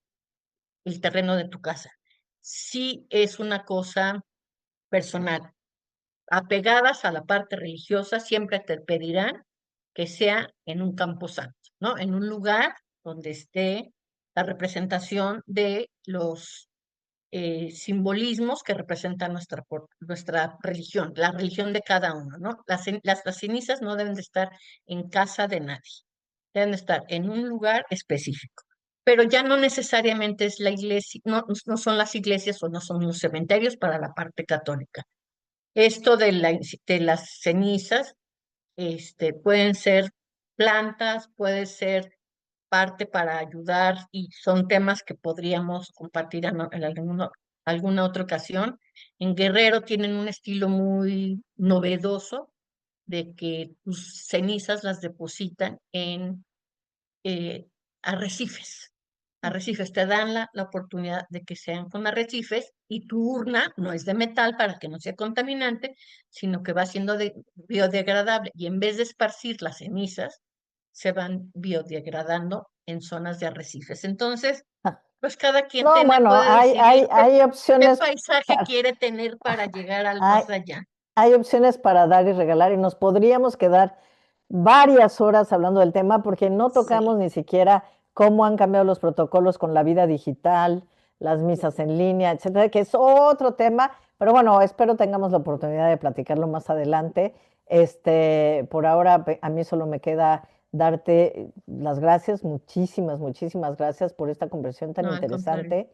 el terreno de tu casa. Sí es una cosa personal. Apegadas a la parte religiosa, siempre te pedirán que sea en un camposanto, ¿no? En un lugar donde esté la representación de los simbolismos que representan nuestra religión, la religión de cada uno, ¿no? Las cenizas no deben de estar en casa de nadie, deben de estar en un lugar específico. Pero ya no necesariamente es la iglesia, no son las iglesias o no son los cementerios para la parte católica. Esto de las cenizas, pueden ser plantas, puede ser parte para ayudar y son temas que podríamos compartir en alguna otra ocasión. En Guerrero tienen un estilo muy novedoso de que tus cenizas las depositan en arrecifes. arrecifes, te dan la oportunidad de que sean con arrecifes y tu urna no es de metal para que no sea contaminante, sino que va siendo biodegradable y en vez de esparcir las cenizas, se van biodegradando en zonas de arrecifes. Entonces, pues cada quien No, bueno, puede decidir hay qué opciones paisaje quiere tener para llegar al hay, más allá. hay opciones para dar y regalar y nos podríamos quedar varias horas hablando del tema porque no Sí, tocamos ni siquiera cómo han cambiado los protocolos con la vida digital, las misas en línea, etcétera, que es otro tema, pero bueno, espero tengamos la oportunidad de platicarlo más adelante. Por ahora a mí solo me queda darte las gracias, muchísimas, muchísimas gracias por esta conversación tan no, al contrario. interesante.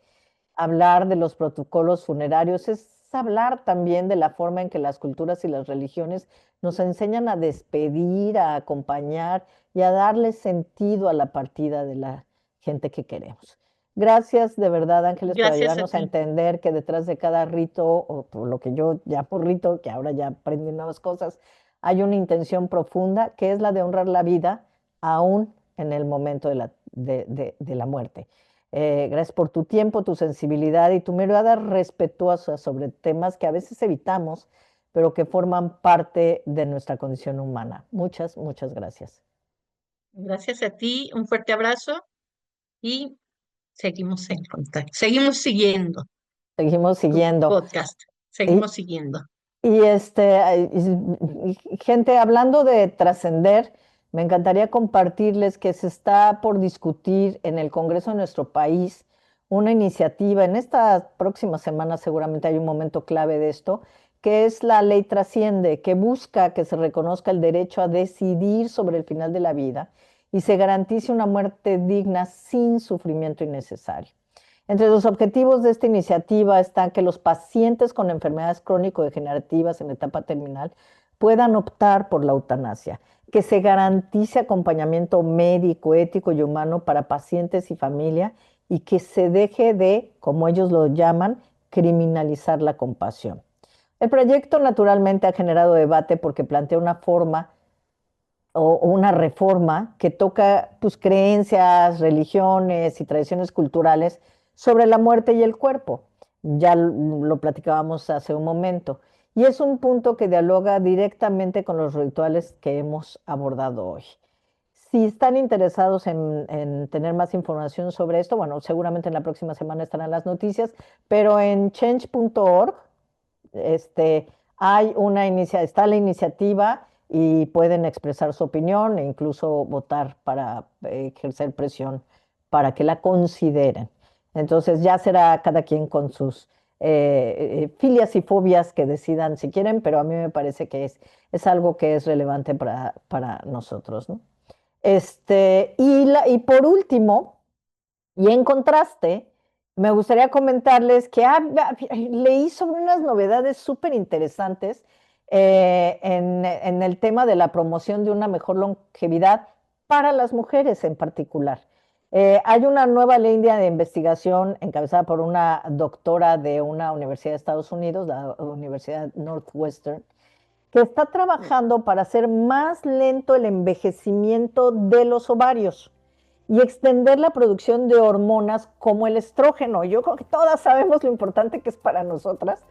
Hablar de los protocolos funerarios es hablar también de la forma en que las culturas y las religiones nos enseñan a despedir, a acompañar y a darle sentido a la partida de la gente que queremos. Gracias de verdad, Ángeles, por Gracias a ayudarnos a ti. entender que detrás de cada rito, o por lo que yo llamo rito, que ahora ya aprendí nuevas cosas, hay una intención profunda que es la de honrar la vida aún en el momento de la muerte. Gracias por tu tiempo, tu sensibilidad y tu mirada respetuosa sobre temas que a veces evitamos, pero que forman parte de nuestra condición humana. Muchas, muchas gracias. Gracias a ti. Un fuerte abrazo y seguimos en contacto. Seguimos siguiendo Seguimos tu siguiendo. podcast. Y, Seguimos siguiendo. gente, hablando de trascender, me encantaría compartirles que se está por discutir en el Congreso de nuestro país una iniciativa. En esta próxima semana seguramente hay un momento clave de esto, que es la ley Trasciende, que busca que se reconozca el derecho a decidir sobre el final de la vida y se garantice una muerte digna sin sufrimiento innecesario. Entre los objetivos de esta iniciativa están que los pacientes con enfermedades crónico-degenerativas en etapa terminal puedan optar por la eutanasia, que se garantice acompañamiento médico, ético y humano para pacientes y familia y que se deje de, como ellos lo llaman, criminalizar la compasión. El proyecto naturalmente ha generado debate porque plantea una forma o una reforma que toca pues, creencias, religiones y tradiciones culturales sobre la muerte y el cuerpo. Ya lo platicábamos hace un momento. Y es un punto que dialoga directamente con los rituales que hemos abordado hoy. Si están interesados en tener más información sobre esto, bueno, seguramente en la próxima semana estarán las noticias, pero en change.org este, está la iniciativa y pueden expresar su opinión e incluso votar para ejercer presión para que la consideren. Entonces ya será cada quien con sus filias y fobias que decidan si quieren, pero a mí me parece que es algo que es relevante para nosotros, ¿no? Y por último, y en contraste, me gustaría comentarles que leí sobre unas novedades súper interesantes en el tema de la promoción de una mejor longevidad para las mujeres en particular. Hay una nueva línea de investigación encabezada por una doctora de una universidad de Estados Unidos, la Universidad Northwestern, que está trabajando para hacer más lento el envejecimiento de los ovarios y extender la producción de hormonas como el estrógeno. Yo creo que todas sabemos lo importante que es para nosotras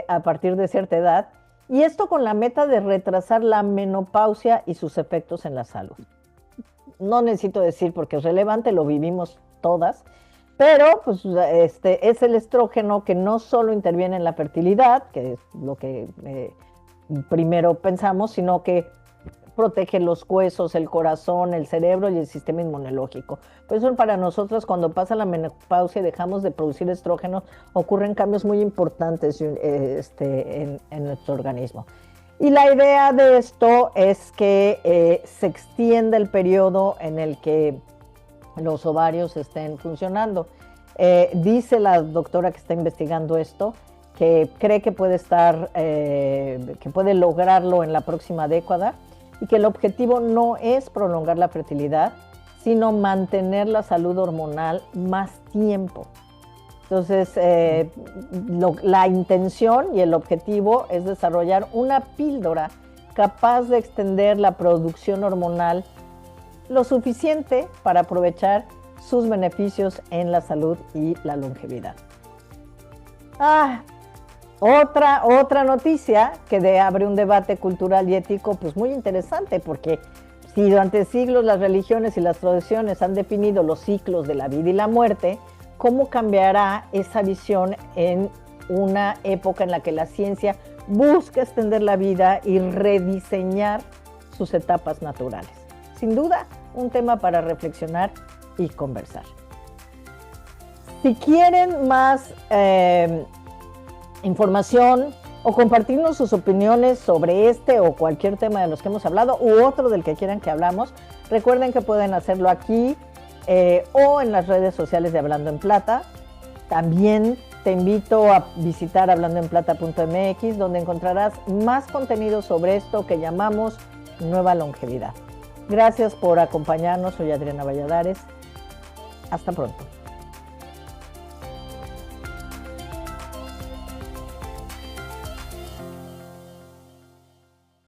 a partir de cierta edad. Y esto con la meta de retrasar la menopausia y sus efectos en la salud. No necesito decir porque es relevante, lo vivimos todas, pero pues, es el estrógeno que no solo interviene en la fertilidad, que es lo que primero pensamos, sino que protege los huesos, el corazón, el cerebro y el sistema inmunológico. Por eso para nosotros cuando pasa la menopausia y dejamos de producir estrógeno, ocurren cambios muy importantes en nuestro organismo. Y la idea de esto es que se extienda el periodo en el que los ovarios estén funcionando. Dice la doctora que está investigando esto que cree que que puede lograrlo en la próxima década y que el objetivo no es prolongar la fertilidad, sino mantener la salud hormonal más tiempo. Entonces, la intención y el objetivo es desarrollar una píldora capaz de extender la producción hormonal lo suficiente para aprovechar sus beneficios en la salud y la longevidad. Otra noticia que abre un debate cultural y ético pues muy interesante, porque si durante siglos las religiones y las tradiciones han definido los ciclos de la vida y la muerte, ¿cómo cambiará esa visión en una época en la que la ciencia busca extender la vida y rediseñar sus etapas naturales? Sin duda, un tema para reflexionar y conversar. Si quieren más información o compartirnos sus opiniones sobre este o cualquier tema de los que hemos hablado u otro del que quieran que hablamos, recuerden que pueden hacerlo aquí o en las redes sociales de Hablando en Plata. También te invito a visitar hablandoenplata.mx, donde encontrarás más contenido sobre esto que llamamos nueva longevidad. Gracias por acompañarnos. Soy Adriana Valladares. Hasta pronto.